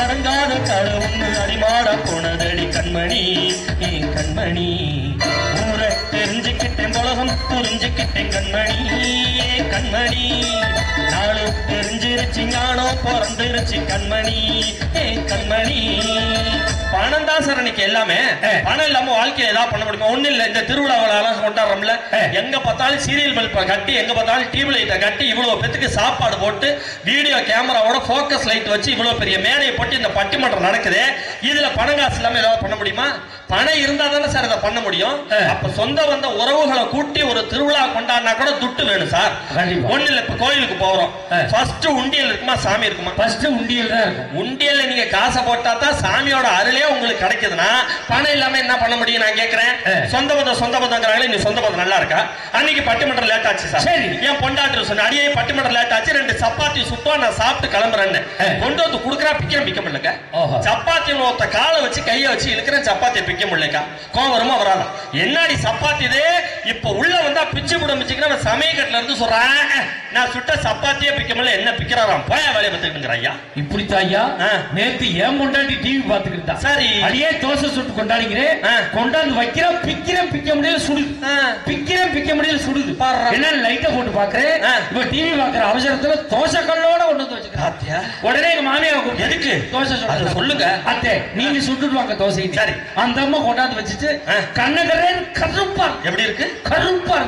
அடங்காத கடவுன்னு அடிமாட போனதடி கண்மணி ஏன் கண்மணி, ஊரை தெரிஞ்சுக்கிட்டேன் உலகம் புரிஞ்சுக்கிட்டேன் கண்மணி ஏன் கண்மணி, நாளு தெரிஞ்சிருச்சு ஞானம் பிறந்துருச்சு கண்மணி ஏன் கண்மணி. பணம் தான் சார் இன்னைக்கு எல்லாமே. பணம் இல்லாம வாழ்க்கையில ஏதாவது பண்ண முடியுமா? ஒண்ணு இல்ல. இந்த திருவிழாவெல்லாம் கொண்டாடுறோம்ல, எங்க பார்த்தாலும் சீரியல் பல்ப கட்டி, எங்க பார்த்தாலும் டிவி லைட்டை கட்டி, இவ்வளவு பேத்துக்கு சாப்பாடு போட்டு வீடியோ கேமராவோட போக்கஸ் லைட் வச்சு இவ்வளவு பெரிய மேடையை போட்டு இந்த பட்டிமன்றம் நடக்குது. இதுல பணம் காசு இல்லாம ஏதாவது பண்ண முடியுமா? பணம் இருந்தா தானே சார் இதை பண்ண முடியும். அப்ப சொந்த வந்த உறவுகளை கூட்டி ஒரு திருவிழா கொண்டாடினா கூட துட்டு வேணும் சார். ஒண்ணு இல்ல, இப்ப கோயிலுக்கு போறோம், ஃபர்ஸ்ட் உண்டியல் இருக்குமா சாமி இருக்குமா? ஃபர்ஸ்ட் உண்டியல் தான் இருக்கும். உண்டியல்ல நீங்க காசை போட்டா தான் சாமியோட அருளே உங்களுக்கு கிடைக்குதுன்னா பணம் இல்லாம என்ன பண்ண முடியும்? நான் கேட்கிறேன். சொந்த பந்தங்கிறாங்களே, நீ சொந்த பந்தம் நல்லா இருக்கா? அன்னைக்கு பட்டிமன்றம் லேட் ஆச்சு சார். சரி, என் பொண்டாட்டு சொன்ன அடியே பட்டிமன்றம் லேட் ஆச்சு, 2 சப்பாத்தி சுட்டா நான் சாப்பிட்டு கிளம்புறேன்னு கொண்டு வந்து குடுக்கறா, பிக்க முடியலங்க. சப்பாத்தி ஒருத்த காலை வச்சு கையை வச்சு இழுக்கிறேன், சப்பாத்தியை பிக்க முடியலக்கா. கோவம் வருமா வராதா? என்னடி சப்பாத்தி இது? இப்ப உள்ள வந்தா பிச்சு கூட மிச்சுக்கிற சமயக்கட்டுல இருந்து சொல்றேன், நான் சுட்ட சப்பாத்தியே பிக்க முடியல, என்ன பிக்கிறாராம், போயா வேலையை பத்துக்கிட்டு ஐயா. இப்படித்தான் ஐயா நேத்து ஏன் கொண்டாடி டிவி பாத்துக்கிட்டு தான். சரி, அடியே தோசை சுட்டு கொண்டாடிக்கிறேன், கொண்டாந்து வைக்கிறேன், பிக்கிறேன் பிக்க முடியல சுடுது, பிக்கிறேன் பிக்க முடியல சுடுது. என்ன லைட்டை போட்டு பாக்குறேன், இப்ப டிவி பாக்குற அவசரத்துல தோசை கல்லோட கொண்டு வந்து வச்சுக்கிறேன். உடனே எங்க மாமியா எதுக்கு தோசை சுட சொல்லுங்க அத்தை, நீங்க சுட்டுட்டு வாங்க தோசை. சரி, அந்த அம்மா கொண்டாந்து வச்சுட்டு கண்ணகரேன் கருப்பா. எப்படி இருக்கு? கருப்பா.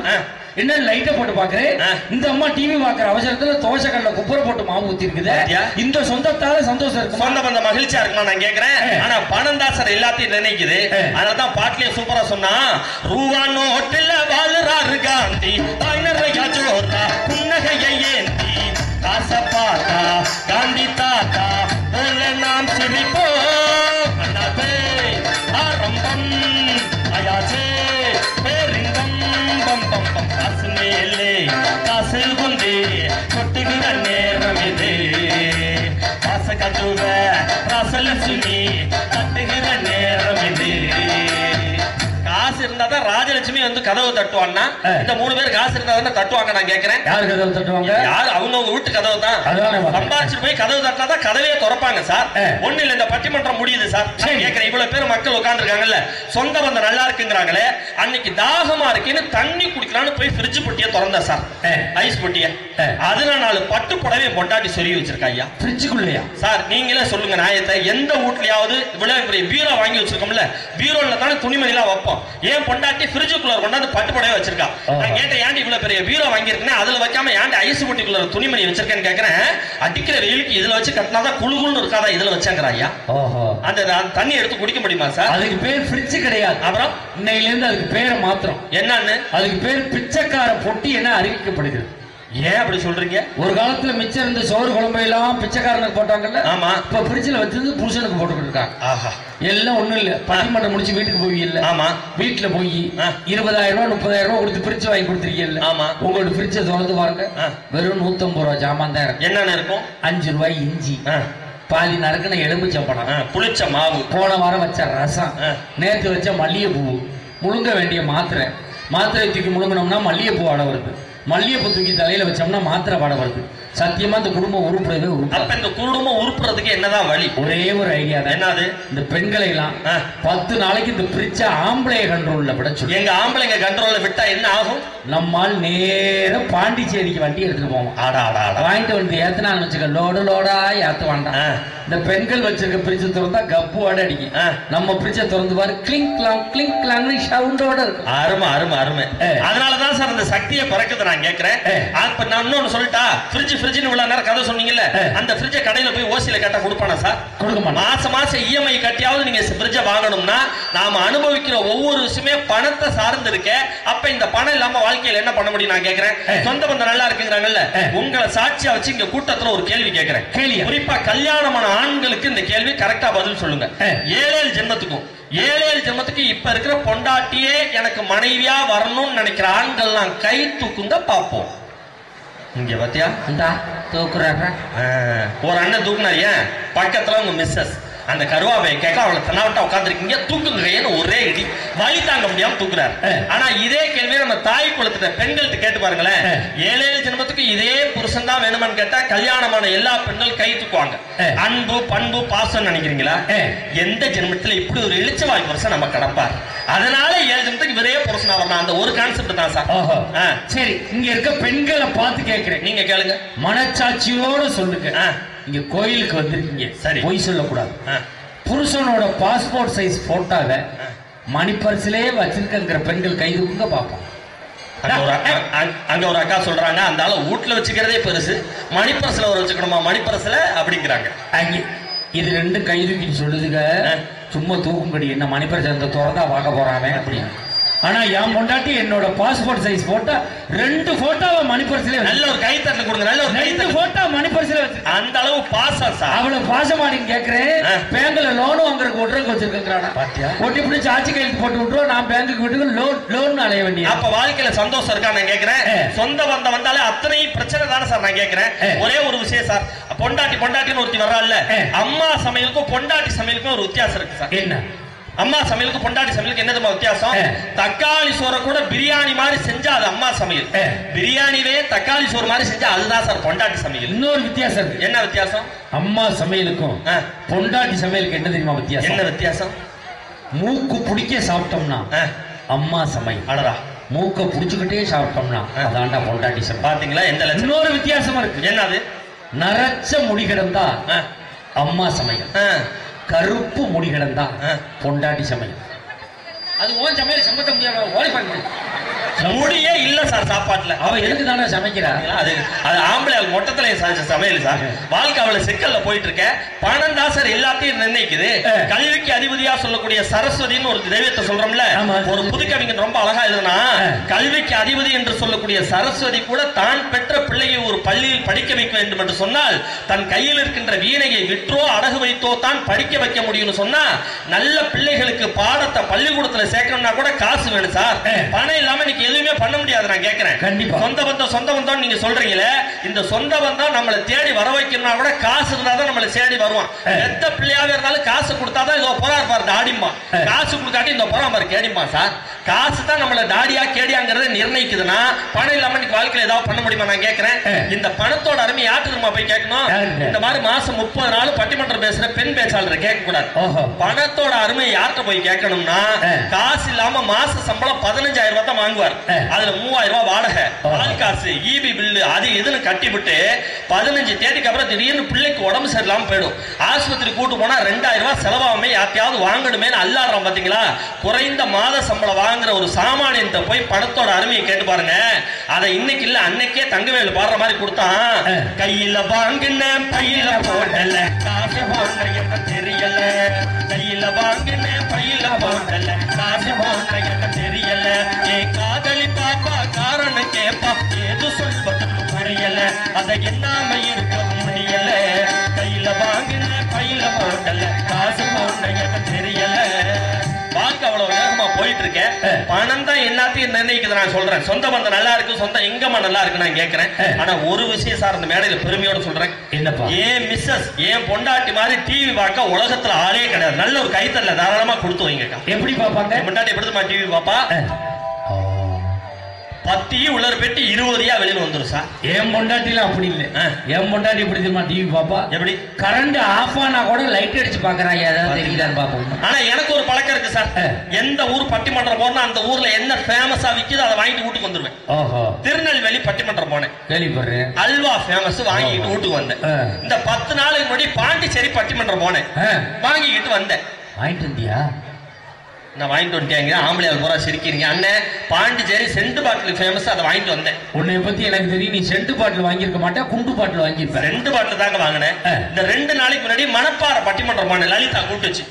என்ன லைட்ட போட்டு பாக்குறேன். இந்த அம்மா டிவி பாக்குற அவசரத்துல தோசை கல்ல குப்புற போட்டு மாவு ஊத்தி இருக்குது. இந்த சொந்தத்தால சந்தோஷம் இருக்கு, சொந்த பந்த மகிழ்ச்சியா இருக்குமா நான் கேக்குறேன். ஆனா பணம் தான் சார் எல்லாத்தையும் நினைக்குது. அதனாலதான் பாட்டிலே சூப்பரா சொன்னா, ரூவா நோட்டுல வாழுறாரு காந்தி, ஐநரையா ஜோதா புன்னகையை ஏந்தி, காசை பார்த்தா காந்தி தாத்தா போல நாம் சிரிப்போம். அண்ணாத்தே ஆரம்பம் அயாச்சே பேரிங்கம் பம் பம் பம். காசு மேலே காசு கொண்டே கொட்டுகிற நேரம் இது, காச கத்துவ ராசலட்சுமி தட்டுகிற நேரம் இது. காசு இருந்தாதான் ராஜலட்சுமி வந்து கதவு தட்டுவான்னா, இந்த 3 பேர் காசு இருந்தா தட்டுவாங்க. நான் கேட்கிறேன், யாரு கதவு தட்டுவாங்க? யார் அவங்க வீட்டு கதவு தான். சம்பாதிச்சுட்டு போய் கதவு தட்டினாதான் கதவையே திறப்பாங்க சார். ஒண்ணு இல்ல, இந்த பட்டிமன்றம் முடியுது சார். கேட்கிறேன், இவ்வளவு பேர் மக்கள் உட்கார்ந்து இருக்காங்கல்ல, சொந்த பந்தம் நல்லா இருக்குங்கிறாங்களே, அன்னைக்கு தாகமா இருக்குன்னு தண்ணி குடிக்கலான்னு போய் ஃப்ரிட்ஜ் பொட்டியை திறந்தா சார், ஐஸ் பொட்டிய. அதுல 4 பட்டு புடவை பொண்டாட்டி சொல்லி வச்சிருக்கா ஐயா ஃப்ரிட்ஜுக்குள்ளயா சார்? நீங்களே சொல்லுங்க நியாயத்தை. எந்த வீட்லயாவது இவ்வளவு பெரிய பீரோ வாங்கி வச்சிருக்கோம்ல, பீரோல தானே துணிமணி எல்லாம் வைப்போம். ஏன் பொண்டாட்டி ஃப்ரிட்ஜுக்குள்ள கொண்டாந்து பட்டு புடவை வச்சிருக்கா? நான் கேட்டேன், ஏன்டி இவ்வளவு பெரிய பீரோ வாங்கி இருக்கேன், அதுல வைக்காம ஏன்டி ஐஸ் பொட்டிக்குள்ள துணிமணி வச்சிருக்கேன்னு கேக்குறேன். அடிக்கிற வெயிலுக்கு இதுல வச்சு கட்டினாதான் குளுகுள்னு இருக்காதா, இதுல வச்சாங்கிறா ஐயா. அந்த தண்ணி எடுத்து குடிக்க முடியுமா சார்? அதுக்கு பேர் ஃப்ரிட்ஜ் கிடையாது. அப்புறம் இன்னையில இருந்து அதுக்கு பேரை மாத்திரம். என்னன்னு? அதுக்கு பேர் பிச்சைக்கார பொட்டி என அறிவிக்கப்படுகிறது. ஏன் அப்படி சொல்றீங்க? ஒரு காலத்துல மிச்சம் இருந்த சோறு குழம்பு எல்லாம் பிச்சைக்காரனுக்கு போட்டாங்கல்ல. ஆமா. இப்ப ஃப்ரிட்ஜ்ல வச்சது புருஷனுக்கு போட்டுக்கிட்டு இருக்காங்க. ஆஹா, எல்லாம் ஒண்ணும் இல்ல, பட்டிமன்றம் முடிச்சு வீட்டுக்கு போய் இல்ல. ஆமா. வீட்டுல போய் 20,000 ரூபாய் 30,000 ரூபாய் கொடுத்து ஃப்ரிட்ஜ் வாங்கி கொடுத்துருக்கீங்கல்ல. ஆமா. உங்களோட ஃப்ரிட்ஜை திறந்து பாருங்க, வெறும் 150 ரூபாய் ஜாமான் தான் இருக்கு. என்னன்னு இருக்கும்? 5 ரூபாய் இஞ்சி, பாதி நறுக்குன எலும்பு சம்பளம், புளிச்ச மாவு, போன வாரம் வச்ச ரசம், நேற்று வச்ச மல்லிகைப்பூ, முழுங்க வேண்டிய மாத்திரை தூக்கி முழுங்கினோம்னா மல்லிகைப்பூ வாட வருது, மல்லிகைப்பூ தூக்கி தலையில வச்சோம்னா மாத்திரை வாட வருது. சத்தியமா இந்த குடும்பம் உருப்புறவே அப்ப இந்த குடும்பம் உருப்புறதுக்கு என்னதான் வழி? ஒரே ஒரு ஐடியா தான். என்னது? இந்த பெண்களை எல்லாம் 10 நாளைக்கு இந்த பிரிச்ச ஆம்பளை கண்ட்ரோல்ல விட சொல்லி. எங்க ஆம்பளைங்க கண்ட்ரோல்ல விட்டா என்ன ஆகும்? நம்மால் நேரம் பாண்டிச்சேரிக்கு வண்டி எடுத்துட்டு போவோம். வாங்கிட்டு வந்து ஏத்தனான்னு வச்சுக்க, லோடா ஏத்த வேண்டாம். இந்த பெண்கள் வச்சிருக்க பிரிட்ஜ் திறந்தா கப்புவாட அடிக்கும். நம்ம பிரிட்ஜை திறந்து பாரு, கிளிங் கிளாங் சவுண்டோட இருக்கும். அருமை அருமை அருமை. அதனாலதான் சார் அந்த சக்தியை பறக்குது. நான் கேட்கிறேன், அப்ப நான் இன்னொன்னு சொல்லிட்டா, ஃப்ரிட்ஜ் இவ்வளவு நேரம் கதை சொன்னீங்கல்ல, அந்த ஃப்ரிட்ஜை கடையில போய் ஓசியில கேட்டா கொடுப்பானா சார்? கொடுக்க மாட்டோம். மாசம் இஎம்ஐ கட்டியாவது நீங்க ஃப்ரிட்ஜை வாங்கணும்னா, நாம அனுபவிக்கிற ஒவ்வொரு விஷயமே பணத்தை சார்ந்து இருக்க. அப்ப இந்த பணம் இல்லாம வாழ்க்கையில என்ன பண்ண முடியும்? நான் கேட்கிறேன், சொந்த பந்தம் நல்லா இருக்குங்கிறாங்கல்ல, உங்களை சாட்சியா வச்சு இங்க கூட்டத்துல ஒரு கேள்வி கேட்கிறேன். குறிப்பா கல்யாணமான ஆண்களுக்கு இந்த கேள்வி கரெக்டா பதில் சொல்லுங்க. 7 ஜென்மத்துக்கு இப்ப இருக்கிற பொண்டாட்டியே எனக்கு மனைவியா வரணும்னு நினைக்கிற ஆண்கள்லாம் கை தூக்குங்க பாப்போம். இங்க பாத்தியா தூக்குறாங்க. ஒரு அண்ணன் தூக்குனாரு. ஏன்? பக்கத்துல உங்க மிஸ்ஸஸ் அந்த கருவாவை கேட்க அவளை தன்னாவட்டா உட்காந்துருக்கீங்க, தூக்குங்க ஒரே இடி, வலி தாங்க முடியாம தூக்குறாரு. ஆனா இதே கேள்வியை நம்ம தாய் குலத்துல பெண்கள்கிட்ட கேட்டு பாருங்களேன். 7 ஜென்மத்துக்கு இதே புருஷன் தான் வேணுமான்னு கேட்டா கல்யாணமான எல்லா பெண்கள் கை தூக்குவாங்க. அன்பு பண்பு பாசம் நினைக்கிறீங்களா? எந்த ஜென்மத்துல இப்படி ஒரு இழிச்சவாய் புருஷன் நம்ம கிடப்பார். அதனால 7 ஜென்மத்துக்கு இவரே புருஷனா வரணும். அந்த ஒரு கான்செப்ட் தான் சார். சரி, இங்க இருக்க பெண்களை பார்த்து கேட்கிறேன், நீங்க கேளுங்க, மனச்சாட்சியோட சொல்லுங்க. இங்க கோயிலுக்கு வந்திருக்கீங்க, சரி, பொய் சொல்லக்கூடாது. புருஷனோட பாஸ்போர்ட் சைஸ் போட்டோவை மணிப்பரிசிலே வச்சிருக்கிற பெண்கள் கை தூக்குங்க பாப்போம். அங்க ஒரு அக்கா சொல்றாங்க, அந்த ஆளு வீட்டுல வச்சுக்கிறதே பெருசு, மணிப்பரிசில ஒரு வச்சுக்கணுமா மணிப்பரிசில அப்படிங்கிறாங்க. இது 2 கை தூக்கி சொல்லுதுங்க. சும்மா தூக்கும்படி என்ன மணிப்பரிசு அந்த திறந்தா பார்க்க போறாங்க அப்படின்னு. ஆனா என் பொண்டாட்டி என்னோட பாஸ்போர்ட் சைஸ் போட்டோ 2 போட்டோவை மணிப்பரிசில நல்ல ஒரு கை தட்டல கொடுங்க. நல்ல ஒரு 2 போட்டோ மணிப்பரிசில வச்சு அந்த அளவு பாசம் சார். அவ்வளவு பாசமா நீங்க கேக்குறேன். பேங்க்ல லோன் வாங்குறதுக்கு ஒட்டுறதுக்கு வச்சிருக்கானா? ஒட்டி பிடிச்சி ஆட்சி கையெழுத்து போட்டு விட்டுருவோம். நான் பேங்குக்கு வீட்டுக்கு லோன் அலைய வேண்டிய. அப்ப வாழ்க்கையில சந்தோஷம் இருக்கா? நான் கேக்குறேன். சொந்த பந்தம் வந்தாலே அத்தனை பிரச்சனை தானே சார்? நான் கேக்குறேன், ஒரே ஒரு விஷயம் சார். பொண்டாட்டின்னு ஒருத்தி வர்றாள்ல, அம்மா சமையலுக்கும் பொண்டாட்டி சமையலுக்கும் ஒரு வித்தியாசம் இருக்கு சார். என்ன? அம்மா சமையலுக்கு பொண்டாட்டி சமையலுக்கு என்னதுமா வித்தியாசம்? தக்காளி சோறை கூட பிரியாணி மாதிரி செஞ்சா அது அம்மா சமையல், பிரியாணிவே தக்காளி சோறு மாதிரி செஞ்சா அதுதான் சார் பொண்டாட்டி சமையல். இன்னொரு வித்தியாசம் இருக்கு. என்ன வித்தியாசம்? அம்மா சமையலுக்கும் பொண்டாட்டி சமையலுக்கு என்ன தெரியுமா வித்தியாசம்? என்ன வித்தியாசம்? மூக்கு பிடிக்க சாப்பிட்டோம்னா அம்மா சமையல், அடரா மூக்க புடிச்சுக்கிட்டே சாப்பிட்டோம்னா அதான்டா பொண்டாட்டி சமையல். பாத்தீங்களா? எந்த இன்னொரு வித்தியாசம் இருக்கு. என்னது? நரச்ச முடி கிடந்தா அம்மா சமையல், கருப்பு முடி கிடந்தா பொண்டாட்டி சமையல். அது ஓன் சமையல் சம்பத்த முடியாத ஓடி பாருங்க. முடியே இல்ல சார் சாப்பாட்டுல. அவ எதுக்கு தானே சமைக்கிறா? அது அது ஆம்பளை மொட்டத்துல சமையல் சார். வாழ்க்கை அவளை சிக்கல்ல போயிட்டு இருக்க. பணம் தான் சார் எல்லாத்தையும் நிர்ணயிக்குது. கல்விக்கு அதிபதியா சொல்லக்கூடிய சரஸ்வதினு ஒரு தெய்வத்தை சொல்றோம்ல, ஒரு புதுக்கவிஞன் ரொம்ப அழகா எழுதுனா, கல்விக்கு அதிபதி என்று சொல்லக்கூடிய சரஸ்வதி கூட தான் பெற்ற பிள்ளையை ஒரு பள்ளியில் படிக்க வைக்க வேண்டும் என்று சொன்னால் தன் கையில் இருக்கின்ற வீணையை விற்றோ அடகு வைத்தோ தான் படிக்க வைக்க முடியும்னு சொன்னா, நல்ல பிள்ளைகளுக்கு பாடத்தை பள்ளிக்கூடத்துல சேர்க்கணும்னா கூட காசு வேணும் சார். பணம் இல்லாம நீங்க எதுவுமே பண்ண முடியாது. நான் கேட்கிறேன், சொந்த பந்தம் நீங்க சொல்றீங்களே, இந்த சொந்த பந்தம் நம்மளை தேடி வர வைக்கணும்னா கூட காசு இருந்தாதான் நம்மளை தேடி வருவான். எந்த பிள்ளையாக இருந்தாலும் காசு கொடுத்தாதான் இதோ போறா பாரு தாடிமா, காசு கொடுக்காட்டி இந்த போறா பாரு கேடிமா சார். காசு தான் நம்மள தாடியா கேடியாங்கிறத நிர்ணயிக்குதுன்னா பணம் இல்லாம இன்னைக்கு வாழ்க்கையில ஏதாவது பண்ண முடியுமா? நான் கேட்கிறேன். இந்த பணத்தோட அருமை யாருக்கு போய் கேட்கணும்? இந்த மாதிரி மாசம் 30 நாள் பட்டிமன்றம் பேசுற பெண் பேச்சாளர் கேட்க கூடாது. பணத்தோட அருமை யார்கிட்ட போய் கேட்கணும்னா, காசு இல்லாம மாச சம்பளம் 15,000 ரூபாய் தான் வாங்குவார். அதுல 3,000 ரூபாய் வாடகை, பால் காசு, ஈபி பில்லு, அது இதுன்னு கட்டிவிட்டு 15 தேதிக்கு அப்புறம் திடீர்னு பிள்ளைக்கு உடம்பு சரியில்லாம போயிடும். ஆஸ்பத்திரி கூட்டு போனா 2,000 ரூபாய் செலவாகுமே, யார்த்தையாவது வாங்கணுமே அல்லாடுறான். பாத்தீங்களா? குறைந்த மாத சம்பளம் வாங்குற ஒரு சாமானியன்ட்ட போய் பணத்தோட அருமையை கேட்டு பாருங்க. அதை இன்னைக்கு இல்ல அன்னைக்கே தங்கவேலு பாடுற மாதிரி கொடுத்தான். கையில வாங்கின பையில போடல, காசு போன்ற என்ன தெரியல. கையில வாங்கின பையில போடல, காசு போன்ற என்ன தெரியல. ஏ காதலி பாப்பா காரணம் கேப்பா, ஏது சொல்வதற்கு புரியல. அதை என்னாம இருக்க முடியல. கையில வாங்கின பையில போடல, காசு போன்ற என்ன தெரியல. வாழ்க்கை அவ்வளவு வேகமா போயிட்டு இருக்க. பணம் தான் எல்லாத்தையும் நிர்ணயிக்குது. நான் சொல்றேன், சொந்த பந்தம் நல்லா இருக்கு, சொந்த எங்கம்மா நல்லா இருக்கு நான் கேட்கிறேன். ஆனா ஒரு விஷயம் சார், இந்த மேடையில பெருமையோட சொல்றேன், ஏன் மிஸ்ஸஸ் ஏன் பொண்டாட்டி மாதிரி டிவி பார்க்க உலகத்துல ஆளே கிடையாது. நல்ல ஒரு கைத்தல்ல தாராளமா கொடுத்து வைங்க. எப்படி பாப்பாங்க பொண்டாட்டி? எப்படி டிவி பாப்பா? 10 உள்ள பெட்டி 20 வெளியில வந்துரும் சார். என் பொண்டாட்டில அப்படி இல்ல. என் பொண்டாட்டி எப்படி தெரியுமா டிவி பாப்பா? எப்படி? கரண்ட் ஆஃப் ஆனா கூட லைட் அடிச்சு பாக்குறாங்க, ஏதாவது தெரியுதான்னு பாப்போம். ஆனா எனக்கு ஒரு பழக்கம் இருக்கு சார். எந்த ஊர் பட்டிமன்றம் போனா அந்த ஊர்ல என்ன ஃபேமஸா விக்குது அதை வாங்கிட்டு வீட்டுக்கு வந்துருவேன். ஓஹோ. திருநெல்வேலி பட்டிமன்றம் போனேன், கேள்விப்படுறேன். அல்வா ஃபேமஸ், வாங்கிட்டு வீட்டுக்கு வந்தேன். இந்த 10 நாளுக்கு முன்னாடி பாண்டிச்சேரி பட்டிமன்றம் போனேன், வாங்கிட்டு வந்தேன். வாங்கிட்டு வந்தியா? நான் வாங்கிட்டு வந்துட்டேங்க. ஆம்பளையால் பூரா சிரிக்கிறீங்க. அண்ணன் பாண்டிச்சேரி சென்ட் பாட்டில் ஃபேமஸ், அதை வாங்கிட்டு வந்தேன். உன்னை பத்தி எனக்கு தெரியும், நீ சென்ட் பாட்டில் வாங்கியிருக்க மாட்டேன், குண்டு பாட்டில் வாங்கியிருப்பேன். 2 பாட்டில் தாங்க வாங்கினேன். இந்த 2 நாளைக்கு முன்னாடி மணப்பாறை பட்டிமன்றம் போனேன், லலிதா கூட்டுச்சு.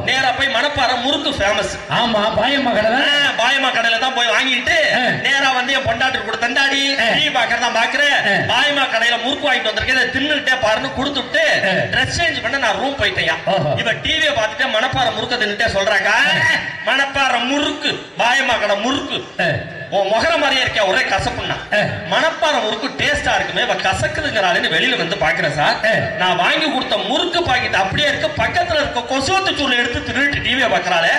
நேரா போய் மணப்பாறை முறுக்கு ஃபேமஸ். ஆமா, பாயம்மா கடை. பாயம்மா கடையில தான் போய் வாங்கிட்டு நேரா வந்து என் பொண்டாட்டி கூட தண்டாடி டீ பாக்கிறதா பாக்குறேன். பாயம்மா கடையில முறுக்கு வாங்கிட்டு வந்திருக்கேன், தின்னுட்டே பாருன்னு கொடுத்துட்டு ட்ரெஸ் சேஞ்ச் பண்ண நான் ரூம் போயிட்டேன். இவ டிவியை பார்த்துட்டு மணப்பாறை முறுக்க தின்னுட்டே சொல்றாங்க, மணப்பாறை முறுக்கு, பாயம்மா கடை முறுக்கு. முகர மாதிரியே இருக்க, ஒரே கசப்புன்னா. மணப்பாறை முறுக்கு டேஸ்டா இருக்குமே, கசக்குதுங்கிறாருன்னு வெளியில வந்து பாக்குறேன் சார். நான் வாங்கி கொடுத்த முறுக்கு பாக்கெட் அப்படியே இருக்கு. பக்கத்துல இருக்க கொசுவத்து சூழல் எடுத்து திருட்டு டிவியை பாக்குறாரு.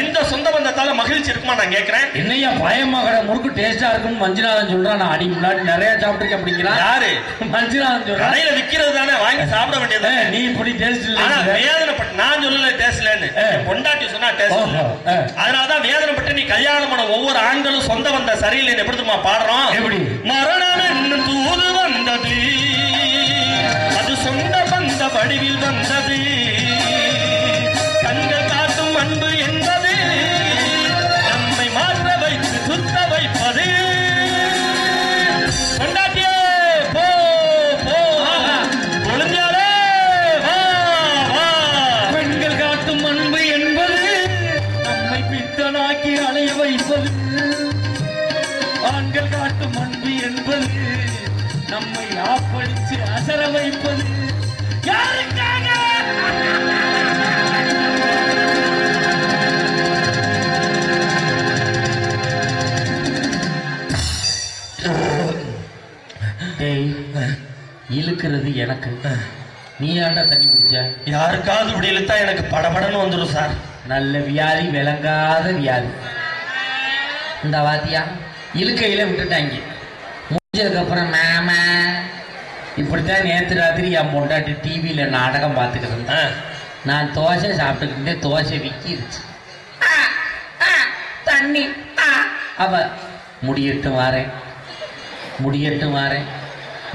இந்த சொந்த பந்தத்தால மகிழ்ச்சி இருக்குமா நான் கேட்கிறேன். என்னையா பாயம்மா கடை முறுக்கு டேஸ்டா இருக்குன்னு மஞ்சுநாதன் சொல்றான். நான் அடி முன்னாடி நிறைய சாப்பிட்டு அப்படிங்கிறா. யாரு? மஞ்சுநாதன் சொல்றான். கடையில விக்கிறது தானே, வாங்கி சாப்பிட வேண்டியது. நீ இப்படி டேஸ்ட் இல்ல, வேதனைப்பட்டு நான் சொல்லல டேஸ்ட் இல்லன்னு, பொண்டாட்டி சொன்னா டேஸ்ட் இல்ல. அதனாலதான் வேதனைப்பட்டு நீ கல்யாணம் பண்ண ஒவ்வொரு ஆண்களும் சொந்த வந்த சரியில்லை எப்படி பாடுறோம். எப்படி? மரணம் என்ன தூது வந்தது, அது சொந்த பந்த வடிவில் வந்தது. கண்கள் காட்டும் அன்பு என்பது நம்மை மாற்ற வைத்து சுத்த வைப்பது. கொண்டாட்டியே போ போ, ஒழுங்காலே வா வா. பெண்கள் காட்டும் அன்பு என்பது நம்மை பித்தனாக்கி அலைய வைப்பது. ஆண்கள் காட்டும் அன்பு என்பது நம்மை ஆப்படிச்சு அசர வைப்பது. யாருக்காக? இழுக்கிறது எனக்கு, நீ ஏன்டா தண்ணி குடிச்ச? யாருக்காவது இப்படி இழுத்தா எனக்கு படபடன்னு வந்துடும் சார். நல்ல வியாதி, விளங்காத வியாதி. இந்த வாத்தியா இழுக்கையில விட்டுட்டாங்க. முடிஞ்சதுக்கு அப்புறம் மேம இப்படித்தான் நேற்று ராத்திரி என் பொண்டாட்டி டிவியில நாடகம் பார்த்துக்கிட்டு இருந்தேன். நான் தோசை சாப்பிட்டுக்கிட்டே தோசை விக்கிருச்சு. தண்ணி அவ முடியட்டும் வாரேன், முடியட்டும் வாரேன்.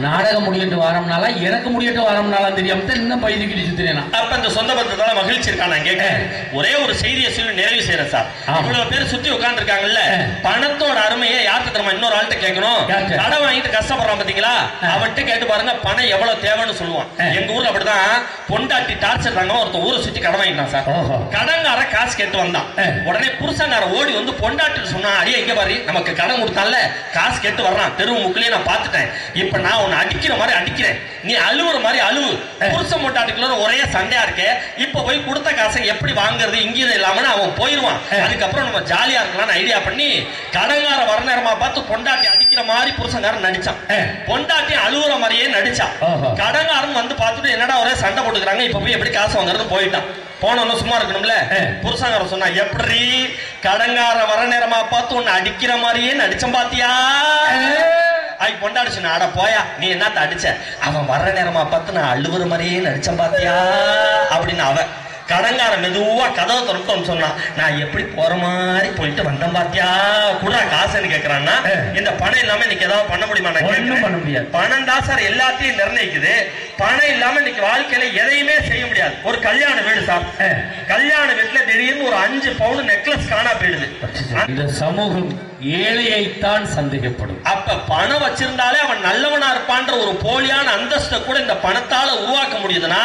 நாடகம் முடியட்டு வாரம்னால எனக்கு முடியட்டு வாரம்னால தெரியாம இன்னும் பைதுக்கிட்டு சுத்துறேன். அப்ப இந்த சொந்த பந்தத்தால மகிழ்ச்சி இருக்கா? நான் கேட்கிறேன். ஒரே ஒரு செய்தியை சொல்லி நிறைவு செய்யறேன் சார். இவ்வளவு பேர் சுத்தி உட்கார்ந்து இருக்காங்கல்ல, பணத்தோட அருமையை யாருக்கு தெரியுமா? இன்னொரு ஆள்கிட்ட கேட்கணும். கடை வாங்கிட்டு கஷ்டப்படுறான் பாத்தீங்களா, அவன்கிட்ட கேட்டு பாருங்க பணம் எவ்வளவு தேவைன்னு சொல்லுவான். எங்க ஊர்ல அப்படிதான் பொண்டாட்டி டார்ச்சர் தாங்க ஒருத்தர் ஊரை சுத்தி கடன் வாங்கிட்டான் சார். கடன்கார காசு கேட்டு வந்தான். உடனே புருஷங்கார ஓடி வந்து பொண்டாட்டி சொன்னா, அடியே இங்க பாரு நமக்கு கடன் கொடுத்தால காசு கேட்டு வர்றான், தெருவு முக்கிலே நான் பாத்துட்டேன், இப்ப நான் உன்னை அடிக்கிற மாதிரி அடிக்கிறேன், நீ அழுவுற மாதிரி அழுவு, புருஷன் பொண்டாட்டிக்குள்ள ஒரே சண்டையா இருக்கு, இப்ப போய் கொடுத்த காசை எப்படி வாங்குறது இங்கே இல்லாம அவன் போயிருவான், அதுக்கப்புறம் நம்ம ஜாலியா இருக்கலாம்னு ஐடியா பண்ணி கடங்கார வர நேரமா பார்த்து பொண்டாட்டி அடிக்கிற மாதிரி புருஷங்காரன் நடிச்சான், பொண்டாட்டி அழுவுற மாதிரியே நடிச்சான். கடங்காரன் வந்து பார்த்துட்டு என்னடா ஒரே சண்டை போட்டுக்கிறாங்க, இப்ப போய் எப்படி காசு வாங்குறது போயிட்டான். போனவனும் சும்மா இருக்கணும்ல. புருஷங்காரன் சொன்னா, எப்படி கடங்கார வர நேரமா பார்த்து உன்னை அடிக்கிற மாதிரியே நடிச்சம் பாத்தியா? பொண்டாடி சொன்ன, அட போயா நீ என்னத்த அடிச்ச, அவன் வர்ற நேரமா பார்த்து நான் அழுவுற மாதிரியே நடிச்சம் பாத்தியா அப்படின்னு அவன். கடங்கார மெதுவா கதவை திறந்தோம்னு சொன்னா, நான் எப்படி போற மாதிரி போயிட்டு வந்தேன் பாத்தியா, கூட காசுன்னு கேட்கறான்னா, இந்த பணம் இல்லாம இன்னைக்கு ஏதாவது பண்ண முடியுமா? நான் பண்ண முடியாது. பணம் தான் சார் எல்லாத்தையும் நிர்ணயிக்குது. பணம் இல்லாம இன்னைக்கு வாழ்க்கையில எதையுமே செய்ய முடியாது. ஒரு கல்யாண வீடு சார், கல்யாண வீட்டுல திடீர்னு ஒரு 5 பவுன் நெக்லஸ் காணா போயிடுது. இந்த சமூகம் ஏழையைத்தான் சந்தேகப்படும். அப்ப பணம் வச்சிருந்தாலே அவன் நல்லவனா இருப்பான்ற ஒரு போலியான அந்தஸ்தை கூட இந்த பணத்தால உருவாக்க முடியுதுன்னா,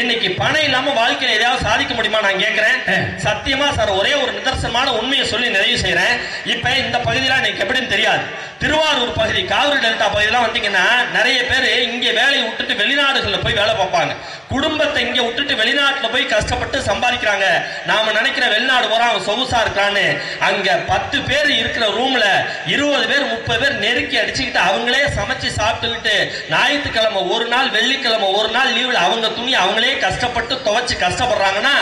இன்னைக்கு பணம் இல்லாம வாழ்க்கையில ஏதாவது சாதிக்க முடியுமா? நான் கேட்கிறேன். சத்தியமா சார், ஒரே ஒரு நிதர்சனமான உண்மையை சொல்லி நிறைவு செய்யறேன். இப்ப இந்த பகுதியில எனக்கு எப்படின்னு தெரியாது, திருவாரூர் பகுதி காவிரி டெல்டா பகுதியெல்லாம் வந்தீங்கன்னா நிறைய பேர் இங்க வேலையை விட்டுட்டு வெளிநாடுகள்ல போய் வேலை பார்ப்பாங்க. குடும்பத்தை இங்க விட்டுட்டு வெளிநாட்டுல போய் கஷ்டப்பட்டு சம்பாதிக்கிறாங்க. நாம நினைக்கிற வெளிநாடு போறா அவன் சொகுசா இருக்கான்னு, அங்க 10 பேர் இருக்கிற ரூம்ல 20 பேர் 30 பேர் நெருக்கி அடிச்சுக்கிட்டு அவங்களே சமைச்சு சாப்பிட்டுக்கிட்டு ஞாயிற்றுக்கிழமை ஒரு நாள் வெள்ளிக்கிழமை ஒரு நாள் லீவ்ல அவங்க துணி அவங்களே கஷ்டப்பட்டு துவைச்சு கஷ்டப்படுறாங்கன்னா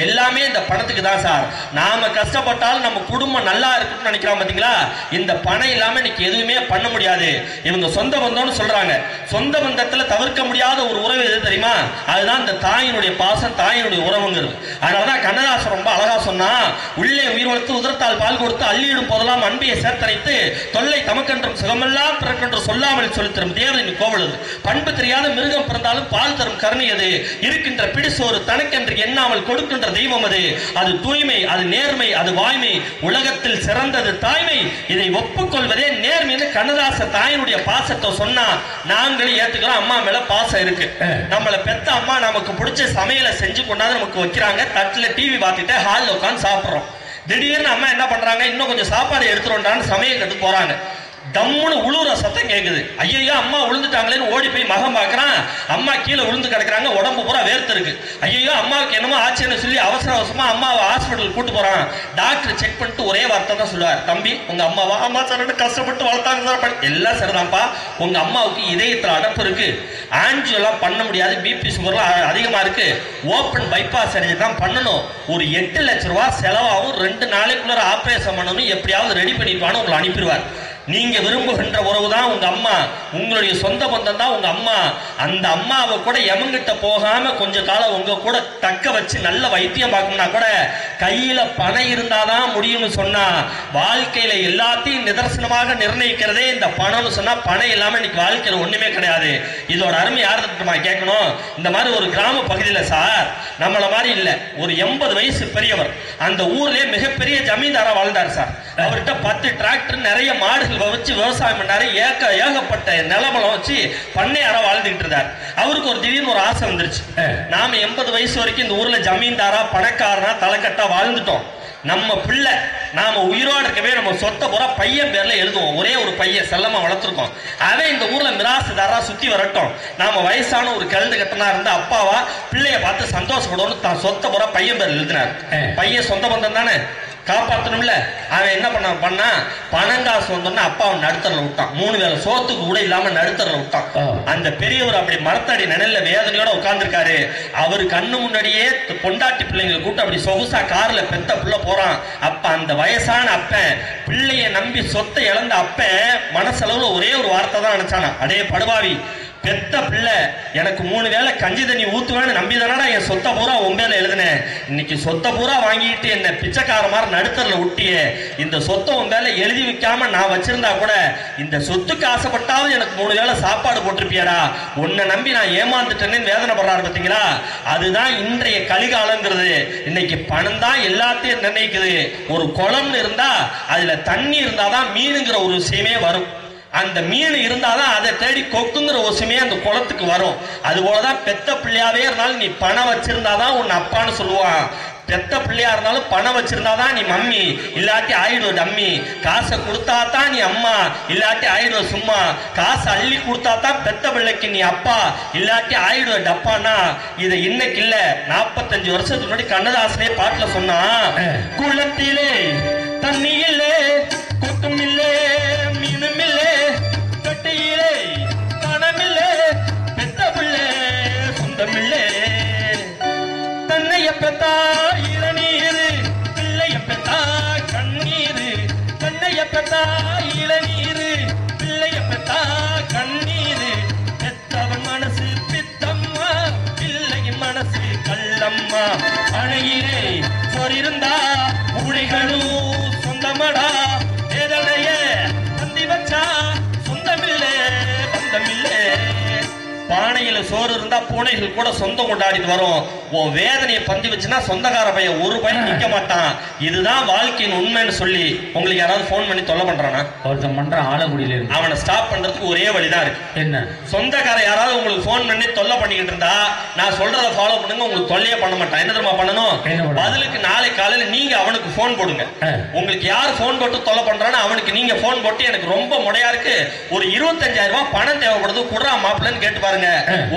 எல்லாமே இந்த பணத்துக்கு தான் சார். நாம கஷ்டப்பட்டாலும் நம்ம குடும்பம் நல்லா இருக்குன்னு நினைக்கிறோம் பாத்தீங்களா, இந்த பணம் இல்லாம இன்னைக்கு எதுவுமே பண்ண முடியாது. இவங்க சொந்த பந்தம்னு சொல்றாங்க. சொந்த பந்தத்துல தவிர்க்க முடியாத ஒரு உறவு எது தெரியுமா? அதுதான் இந்த தாயினுடைய பாசம், தாயினுடைய உறவுங்கிறது. அதனாலதான் கண்ணதாசன் ரொம்ப அழகா சொன்னா, உள்ளே உயிர் வளர்த்து உதரத்தால் பால் கொடுத்து அள்ளியிடும் போதெல்லாம் அன்பியை சேர்த்தனைத்து தொல்லை தமக்கென்றும் சுகமெல்லாம் பிறக்கென்று சொல்லாமல் சொல்லி தரும் தேவதின் கோவலது. பண்பு தெரியாத மிருகம் பிறந்தாலும் பால் தரும் கருணை அது. இருக்கின்ற பிடிசோறு தனக்கென்று எண்ணாமல் கொடுக்கின்ற தெய்வம் அது. அது தூய்மை, அது நேர்மை, அது வாய்மை, உலகத்தில் சிறந்தது தாய்மை, இதை ஒப்புக்கொள்வதே நேர்மைன்னு கண்ணதாச தாயினுடைய பாசத்தை சொன்னா நாங்களும் ஏத்துக்கிறோம். அம்மா மேல பாசம் இருக்கு. நம்மள பெத்த அம்மா நமக்கு பிடிச்ச சமையலை செஞ்சு கொண்டாந்து நமக்கு வைக்கிறாங்க. தட்டுல டிவி பார்த்துட்டு ஹாலில் உட்காந்து சாப்பிட்றோம். திடீர்னு அம்மா என்ன பண்றாங்க, இன்னும் கொஞ்சம் சாப்பாடு எடுத்துருவோம்டான்னு சமையல் கட்டு போறாங்க. தம்முன்னு உழுவுற சத்தம் கேட்குது. ஐயோ அம்மா விழுந்துட்டாங்களேன்னு ஓடி போய் மகன் பார்க்கறான். அம்மா கீழே விழுந்து கிடக்குறாங்க, உடம்பு பூரா வேர்த்து இருக்கு. ஐயோ அம்மாவுக்கு என்னமோ ஆச்சுன்னு சொல்லி அவசர அவசரமா அம்மாவை ஹாஸ்பிட்டல் கூட்டு போறான். டாக்டர் செக் பண்ணிட்டு ஒரே வார்த்தை தான் சொல்லுவார், தம்பி உங்க அம்மாவா? அம்மா சார் கஷ்டப்பட்டு வளர்த்தாங்க சார். எல்லாம் சரிதான்ப்பா, உங்க அம்மாவுக்கு இதயத்துல அடப்பு இருக்கு, ஆன்ஜியோ எல்லாம் பண்ண முடியாது, பிபி சுகர்லாம் அதிகமா இருக்கு, ஓப்பன் பைபாஸ் சர்ஜரி தான் பண்ணணும், ஒரு 8 லட்ச ரூபா செலவாகும், 2 நாளைக்குள்ள ஆபரேஷன் பண்ணணும், எப்படியாவது ரெடி பண்ணிட்டு உங்களை அனுப்பிடுவார். நீங்க விரும்புகின்ற உறவு தான் உங்க அம்மா, உங்களுடைய சொந்த பந்தம் தான் உங்க அம்மா. அந்த அம்மாவை கூட எமங்கிட்ட போகாம கொஞ்ச காலம் உங்க கூட தக்க வச்சு நல்ல வைத்தியம் பார்க்கணும்னா கூட கையில பணம் இருந்தாதான் முடியும்னு சொன்னா, வாழ்க்கையில எல்லாத்தையும் நிதர்சனமாக நிர்ணயிக்கிறதே இந்த பணம்னு சொன்னா, பணம் இல்லாம இன்னைக்கு வாழ்க்கையில ஒண்ணுமே கிடையாது. இதோட அருமை யாருமா கேட்கணும்? இந்த மாதிரி ஒரு கிராம பகுதியில சார், நம்மள மாதிரி இல்ல, ஒரு 80 வயசு பெரியவர், அந்த ஊர்லயே மிகப்பெரிய ஜமீன்தாரா வாழ்ந்தார் சார். அவர்கிட்ட 10 டிராக்டர், நிறைய மாடுகள் வச்சு விவசாயம் பண்ணாரு. ஏகப்பட்ட நிலமலம் வச்சு பண்ணையாரா வாழ்ந்துகிட்டு இருந்தார். அவருக்கு ஒரு திடீர்னு ஒரு ஆசை வந்துருச்சு, நாம 80 வயசு வரைக்கும் இந்த ஊர்ல ஜமீன்தாரா பணக்காரனா தலைக்கட்டா வாழ்ந்துட்டோம், நம்ம பிள்ளை நாம உயிரோடு இருக்கவே நம்ம சொத்தை பூரா பையன் பேர்ல எழுதுவோம், ஒரே ஒரு பையன் செல்லமா வளர்த்துருக்கோம், அவன் இந்த ஊர்ல மிராசுதாரா சுத்தி வரட்டும், நாம வயசான ஒரு கழுது கட்டனா இருந்த அப்பாவா பிள்ளைய பார்த்து சந்தோஷப்படணும், தான் சொத்தை பூரா பையன் பேர்ல எழுதினார். பையன் சொந்த பந்தம் தானே, காப்பாற்றணும்ல. அவன் என்ன பண்ணா பணங்காசு வந்தோன்னா அப்பா அவன் நடுத்தரில் விட்டான். 3 வேளை சோத்துக்கு கூட இல்லாம நடுத்தரில் விட்டான். அந்த பெரியவர் அப்படி மரத்தடி நிழல்ல வேதனையோட உட்கார்ந்துருக்காரு. அவரு கண்ணு முன்னாடியே பொண்டாட்டி பிள்ளைங்களை கூட்டு அப்படி சொகுசா கார்ல பெத்த பிள்ளை போறான். அப்ப அந்த வயசான அப்பன் பிள்ளைய நம்பி சொத்தை இழந்த அப்பன் மனசளவுல ஒரே ஒரு வார்த்தை தான் நினைச்சானா, அடே படுபாவி, பெத்த பிள்ளை எனக்கு 3 வேளை கஞ்சி தண்ணி ஊத்துவேன்னு நம்பி தானடா என் சொத்தை பூரா உன் மேல எழுதுனேன். இன்னைக்கு சொத்தை பூரா வாங்கிட்டு என்ன பிச்சைக்கார மாதிரி நடுத்தரில் விட்டியே. இந்த சொத்தை உன் மேல எழுதி வைக்காம நான் வச்சிருந்தா கூட இந்த சொத்துக்கு ஆசைப்பட்டாவது எனக்கு 3 வேளை சாப்பாடு போட்டிருப்பியடா. உன்னை நம்பி நான் ஏமாந்துட்டேன்னு வேதனைப்படுறாரு பார்த்தீங்களா? அதுதான் இன்றைய கலிகாலங்கிறது. இன்னைக்கு பணம் தான் எல்லாத்தையும் நிர்ணயிக்குது. ஒரு குளம்னு இருந்தா அதுல தண்ணி இருந்தாதான் மீனுங்கிற ஒரு விஷயமே வரும். அந்த மீன் இருந்தாதான் அதை தேடி கொக்குங்கிற விஷயமே அந்த குளத்துக்கு வரும். அது போலதான் பெத்த பிள்ளையாவே இருந்தாலும் நீ பணம் வச்சிருந்தாதான் உன் அப்பான்னு சொல்லுவான். பெத்த பிள்ளையா இருந்தாலும் பணம் வச்சிருந்தாதான் நீ மம்மி, இல்லாட்டி ஆயிடுவ டம்மி. காசை கொடுத்தாதான் நீ அம்மா, இல்லாட்டி ஆயிடுவ சும்மா. காசை அள்ளி கொடுத்தாதான் பெத்த பிள்ளைக்கு நீ அப்பா, இல்லாட்டி ஆயிடுவ டப்பானா. இதை இன்னைக்கு இல்ல 45 வருஷத்துக்கு முன்னாடி கண்ணதாசனே பாட்டுல சொன்னா, குளத்திலே தண்ணி இல்லே, கொட்டும் இல்லே, மீனும் இல்லே, கட்டியிலே பணமில்லே, பெத்த பிள்ளை சொந்தமில்லே. தன்னைய பெத்தா இளநீரு, பிள்ளைய பெத்தா கண்ணீரு. தன்னைய பெத்தா இளநீரு, பிள்ளைய பெத்தா கண்ணீரு. பெத்தவன் மனசு பித்தம்மா, பிள்ளையின் மனசு கல்லம்மா. அணையிலே சொரிருந்தா உடைகளும் சொந்தமடா. வேதனைய தந்தி வச்சா சொந்தமில்லே பந்தமில்லே. பானையில சோறு இருந்தா பூனைகள் கூட சொந்தம் கொண்டாடிட்டு வரும். உன் வேதனையை பந்தி வச்சுன்னா சொந்தக்கார பையன் ஒரு பையன் நிக்க மாட்டான். இதுதான் வாழ்க்கையின் உண்மைன்னு சொல்லி உங்களுக்கு யாராவது போன் பண்ணி தொல்லை பண்றானா? ஒருத்தன் பண்ற ஆலங்குடியில இருக்கு. அவனை ஸ்டாப் பண்றதுக்கு ஒரே வழிதான் இருக்கு. என்ன? சொந்தக்கார யாராவது உங்களுக்கு போன் பண்ணி தொல்லை பண்ணிக்கிட்டு இருந்தா நான் சொல்றதை ஃபாலோ பண்ணுங்க. உங்களுக்கு தொல்லையே பண்ண மாட்டான். என்ன தெரியுமா பண்ணணும்? பதிலுக்கு நாளை காலையில நீங்க அவனுக்கு போன் போடுங்க. உங்களுக்கு யார் போன் போட்டு தொல்லை பண்றான்னு அவனுக்கு நீங்க போன் போட்டு எனக்கு ரொம்ப முடையா இருக்கு, ஒரு 25,000 ரூபாய் பணம் தேவைப்படுது, குடுறா மாப்பிள்ளன்னு கேட்டு பாருங்க.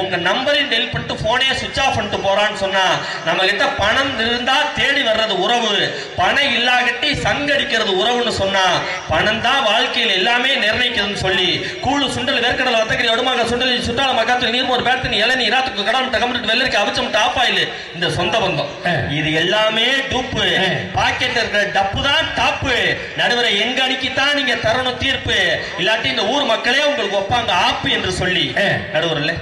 உங்க நம்பரையும் டெலிட் பண்ணிட்டு போனே சுவிட்ச் ஆஃப் பண்ணிட்டு போறான்னு சொன்னா நம்ம கிட்ட பணம் இருந்தா தேடி வர்றது உறவு, பணம் இல்லாகட்டி சங்கடிக்கிறது உறவுன்னு சொன்னா பணம் தான் வாழ்க்கையில் எல்லாமே நிர்ணயிக்கிறதுன்னு சொல்லி கூழு சுண்டல் வேர்க்கடலை வத்தக்கறி அடுமாக சுண்டல் சுட்டால மக்காத்து நீர் ஒரு பேர்த்து இளநீ ராத்துக்கு கடமுட்ட கம்ப்ளீட் வெள்ளரிக்கு அவிச்சம் டாப் ஆயில். இந்த சொந்த பந்தம் இது எல்லாமே டூப்பு. பாக்கெட்ல இருக்கிற டப்பு தான் டாப்பு. நடுவரை எங்க அணிக்குத்தான் நீங்க தரணும் தீர்ப்பு, இல்லாட்டி இந்த ஊர் மக்களே உங்களுக்கு ஒப்பாங்க ஆப்பு என்று சொல்லி நடுவர்ல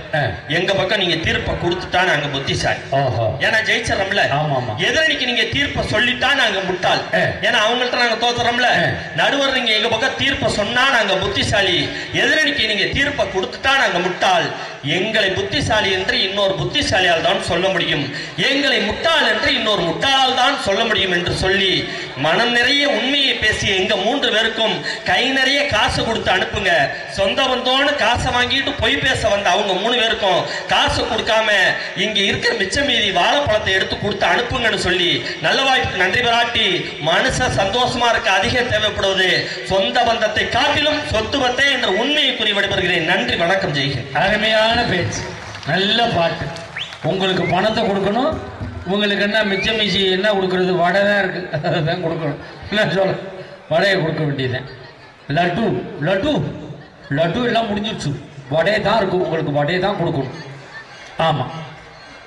எங்க பக்கம் நீங்க தீர்ப்பை கொடுத்துட்டா நாங்க புத்திசாலி. ஏன்னா ஜெயிச்சறோம்ல. எதிரணிக்கு நீங்க தீர்ப்பை சொல்லிட்டா நாங்க முட்டாள். ஏன்னா அவங்கள்ட்ட நாங்க தோத்துறோம்ல. நடுவர் நீங்க எங்க பக்கம் தீர்ப்பை சொன்னா நாங்க புத்திசாலி, எதிரணிக்கு நீங்க தீர்ப்பை கொடுத்துட்டா நாங்க முட்டாள். எங்களை புத்திசாலி என்று இன்னொரு புத்திசாலியால் தான் சொல்ல முடியும், எங்களை முட்டாள் என்று இன்னொரு முட்டாளால் தான் சொல்ல முடியும் என்று சொல்லி மனம் நிறைய உண்மையை பேசிய எங்க 3 பேருக்கும் கை நிறைய காசு கொடுத்து அனுப்புங்க. சொந்த பந்தோன்னு காசை வாங்கிட்டு பொய் பேச வந்த அவங்க 3 பேருக்கும் காசு கொடுக்காம இங்க இருக்கிற மிச்ச மீதி வாழைப்பழத்தை எடுத்து கொடுத்து அனுப்புங்கன்னு சொல்லி நல்ல வாய்ப்புக்கு நன்றி பாராட்டி மனுஷ சந்தோஷமா இருக்க அதிகம் தேவைப்படுவது சொந்த பந்தத்தை காட்டிலும் சொத்துவத்தை என்ற உண்மையை கூறி விடைபெறுகிறேன். நன்றி, வணக்கம், ஜெய்ஹிந்த். அருமையான பேச்சு, நல்ல பாட்டு. உங்களுக்கு பணத்தை கொடுக்கணும், உங்களுக்கு என்ன மிச்சம் மீசி என்ன கொடுக்கறது? வடை தான் இருக்கு, அதுதான் கொடுக்கணும். என்ன சொல்ல, வடையை கொடுக்க வேண்டியதுதான். லட்டு லட்டு லட்டு எல்லாம் முடிஞ்சிடுச்சு, வடையை தான் இருக்கும், உங்களுக்கு வடையை தான் கொடுக்கணும். ஆமா,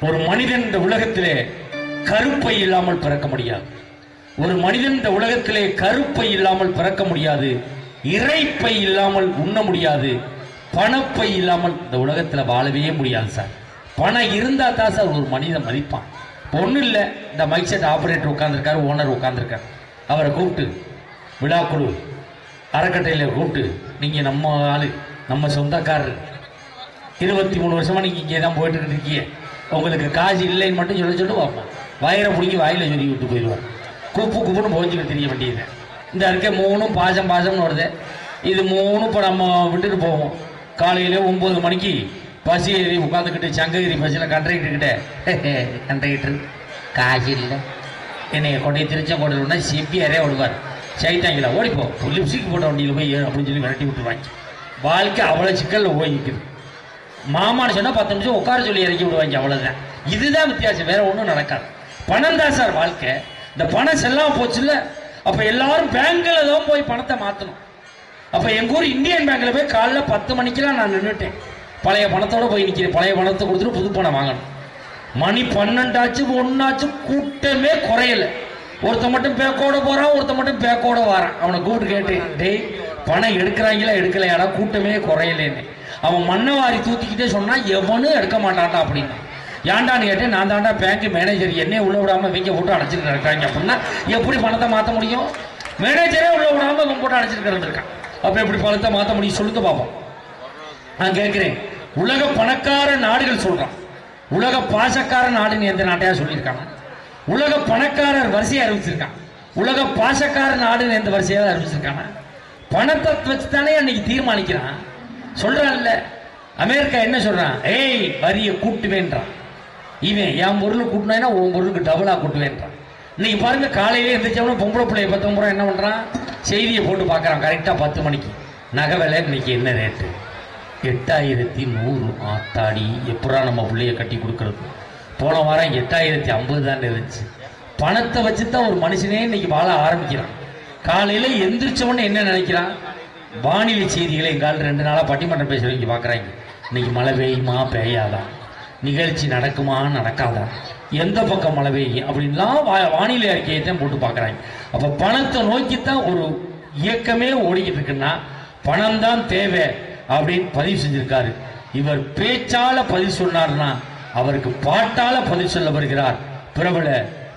ஒரு மனிதன் இந்த உலகத்திலே கருப்பை இல்லாமல் பிறக்க முடியாது. ஒரு மனிதன் இந்த உலகத்திலே கருப்பை இல்லாமல் பிறக்க முடியாது, இறைப்பை இல்லாமல் உண்ண முடியாது, பணப்பை இல்லாமல் இந்த உலகத்தில் வாழவே முடியாது சார். பணம் இருந்தா தான் சார் ஒரு மனிதன் மதிப்பான். ஒன்றும் இல்லை, இந்த மைக் செட் ஆப்ரேட்டர் உட்காந்துருக்காரு, ஓனர் உட்காந்துருக்காரு, அவரை கூப்பிட்டு விழாக்குழு அறக்கட்டையில் கூப்பிட்டு நீங்கள் நம்ம ஆளு, நம்ம சொந்தக்காரர், 23 வருஷமா நீங்கள் இங்கே தான் போயிட்டு இருக்கீங்க, உங்களுக்கு காசு இல்லைன்னு மட்டும் சொல்லிட்டு பார்ப்போம். வயிறை பிடிக்கி வாயில் சொல்லி விட்டு போயிடுவார். கூப்புன்னு போஞ்சுக்கிட்டு தெரிய வேண்டியது. இந்த இருக்க 3 பாசம்னு வருது. இது 3 இப்போ நம்ம விட்டுட்டு போவோம். காலையில் 9 மணிக்கு பஸ் ஏறி உட்காந்துக்கிட்டு சங்ககிரி பஸ்ஸில் கண்டக்டர்கிட்ட கண்டக்டர் காசு இல்லை என்னை கொண்டே திருச்செங்கோட்டில் சிபிஆரே விடுவார். சைட்டாங்களா ஓடிப்போ லிப்ஸ்டிக் போட்ட வண்டியில் போய் அப்படின்னு சொல்லி விரட்டி விட்டுருவாங்க. வாழ்க்கை அவ்வளோ சிக்கலில் ஓடிக்குது. மாமான்னு சொன்னால் 10 நிமிஷம் உட்கார சொல்லி இறக்கி விடுவாங்க, அவ்வளோதான். இதுதான் வித்தியாசம், வேற ஒன்றும் நடக்காது. பணம் தான் சார் வாழ்க்கை. இந்த பணம் செல்லாமல் போச்சுல்ல, அப்போ எல்லாரும் பேங்கில் தான் போய் பணத்தை மாற்றணும். அப்போ எங்கள் ஊர் இந்தியன் பேங்க்கில் போய் காலைல 10 மணிக்கெலாம் நான் நின்றுட்டேன். பழைய பணத்தோடு போய் நிற்கிறேன். பழைய பணத்தை கொடுத்துட்டு புது பணம் வாங்கணும். மணி 12 ஆச்சு, 1 ஆச்சு, கூட்டமே குறையலை. ஒருத்த மட்டும் பேக்கோட போகிறான், ஒருத்த மட்டும் பேக்கோட வரான். அவனை கூப்பிட்டு கேட்டு, டேய் பணம் எடுக்கிறாங்களா எடுக்கலையாடா, கூட்டமே குறையலேன்னு. அவன் மண்ணை வாரி தூத்திக்கிட்டே சொன்னா எவனும் எடுக்க மாட்டான்டா அப்படின்னா. ஏன்டான்னு கேட்டேன். நான் தாண்டா பேங்க் மேனேஜர், என்னையே உள்ள விடாம வீங்க போட்டு அடைச்சிட்டு இருக்காங்க அப்படின்னா எப்படி பணத்தை மாற்ற முடியும்? மேனேஜரே உள்ள விடாம இவன் போட்டு அடைச்சிட்டு இருக்கான். அப்ப எப்படி பணத்தை மாற்ற முடியும் சொல்லுங்க பாப்போம். நான் கேட்கிறேன், உலக பணக்கார நாடுகள் சொல்றான், உலக பாசக்கார நாடுன்னு எந்த நாட்டையா சொல்லியிருக்காங்க? உலக பணக்காரர் வரிசையை அறிவிச்சிருக்கான், உலக பாசக்கார நாடுன்னு எந்த வரிசையாக அறிவிச்சிருக்காங்க? பணத்தை வச்சு தானே அன்னைக்கு தீர்மானிக்கிறான். சொல்றான்ல, அமெரிக்கா என்ன சொல்றான்? ஏய் வரியை கூட்டுவேன்றான். இவன் என் பொருள் கூட்டினா உன் பொருளுக்கு டபுளா கூட்டுவேன்றான். இன்னைக்கு பாருங்க, காலையிலே இருந்துச்சவனும் பொம்பளை பிள்ளைய 10 முறை என்ன பண்றான்? செய்தியை போட்டு பார்க்கறான். கரெக்டா 10 மணிக்கு நகை விலை இன்னைக்கு என்ன ரேட்டு? 8100. ஆத்தாடி, எப்படா நம்ம பிள்ளைய கட்டி கொடுக்கறது? போன வாரம் 8050 தான் இருந்துச்சு. பணத்தை வச்சு தான் ஒரு மனுஷனே இன்னைக்கு வாழ ஆரம்பிக்கிறான். காலையில எந்திரிச்சவன்னு என்ன நினைக்கிறான்? வானிலை செய்திகளை எங்கால் 2 நாளா பட்டிமன்றம் பேசுறவங்க பார்க்குறாங்க. இன்னைக்கு மழை பெய்யுமா பெய்யாதா, நிகழ்ச்சி நடக்குமா நடக்காதா, எந்த பக்கம் மழை பெய்யும் அப்படின்லாம் வானிலை அறிக்கையை தான் போட்டு பார்க்குறாங்க. அப்போ பணத்தை நோக்கித்தான் ஒரு இயக்கமே ஓடிக்கிட்டு இருக்குன்னா பணம் தான் தேவை அப்படின்னு பதிவு செஞ்சிருக்காரு. இவர் பேச்சால பதிவு சொன்னார்னா அவருக்கு பாட்டால பதிவு சொல்ல வருகிறார் பிரபல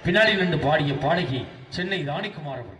பின்னாடி நின்று பாடிய பாடகி சென்னை ராணிக்குமார் அவர்கள்.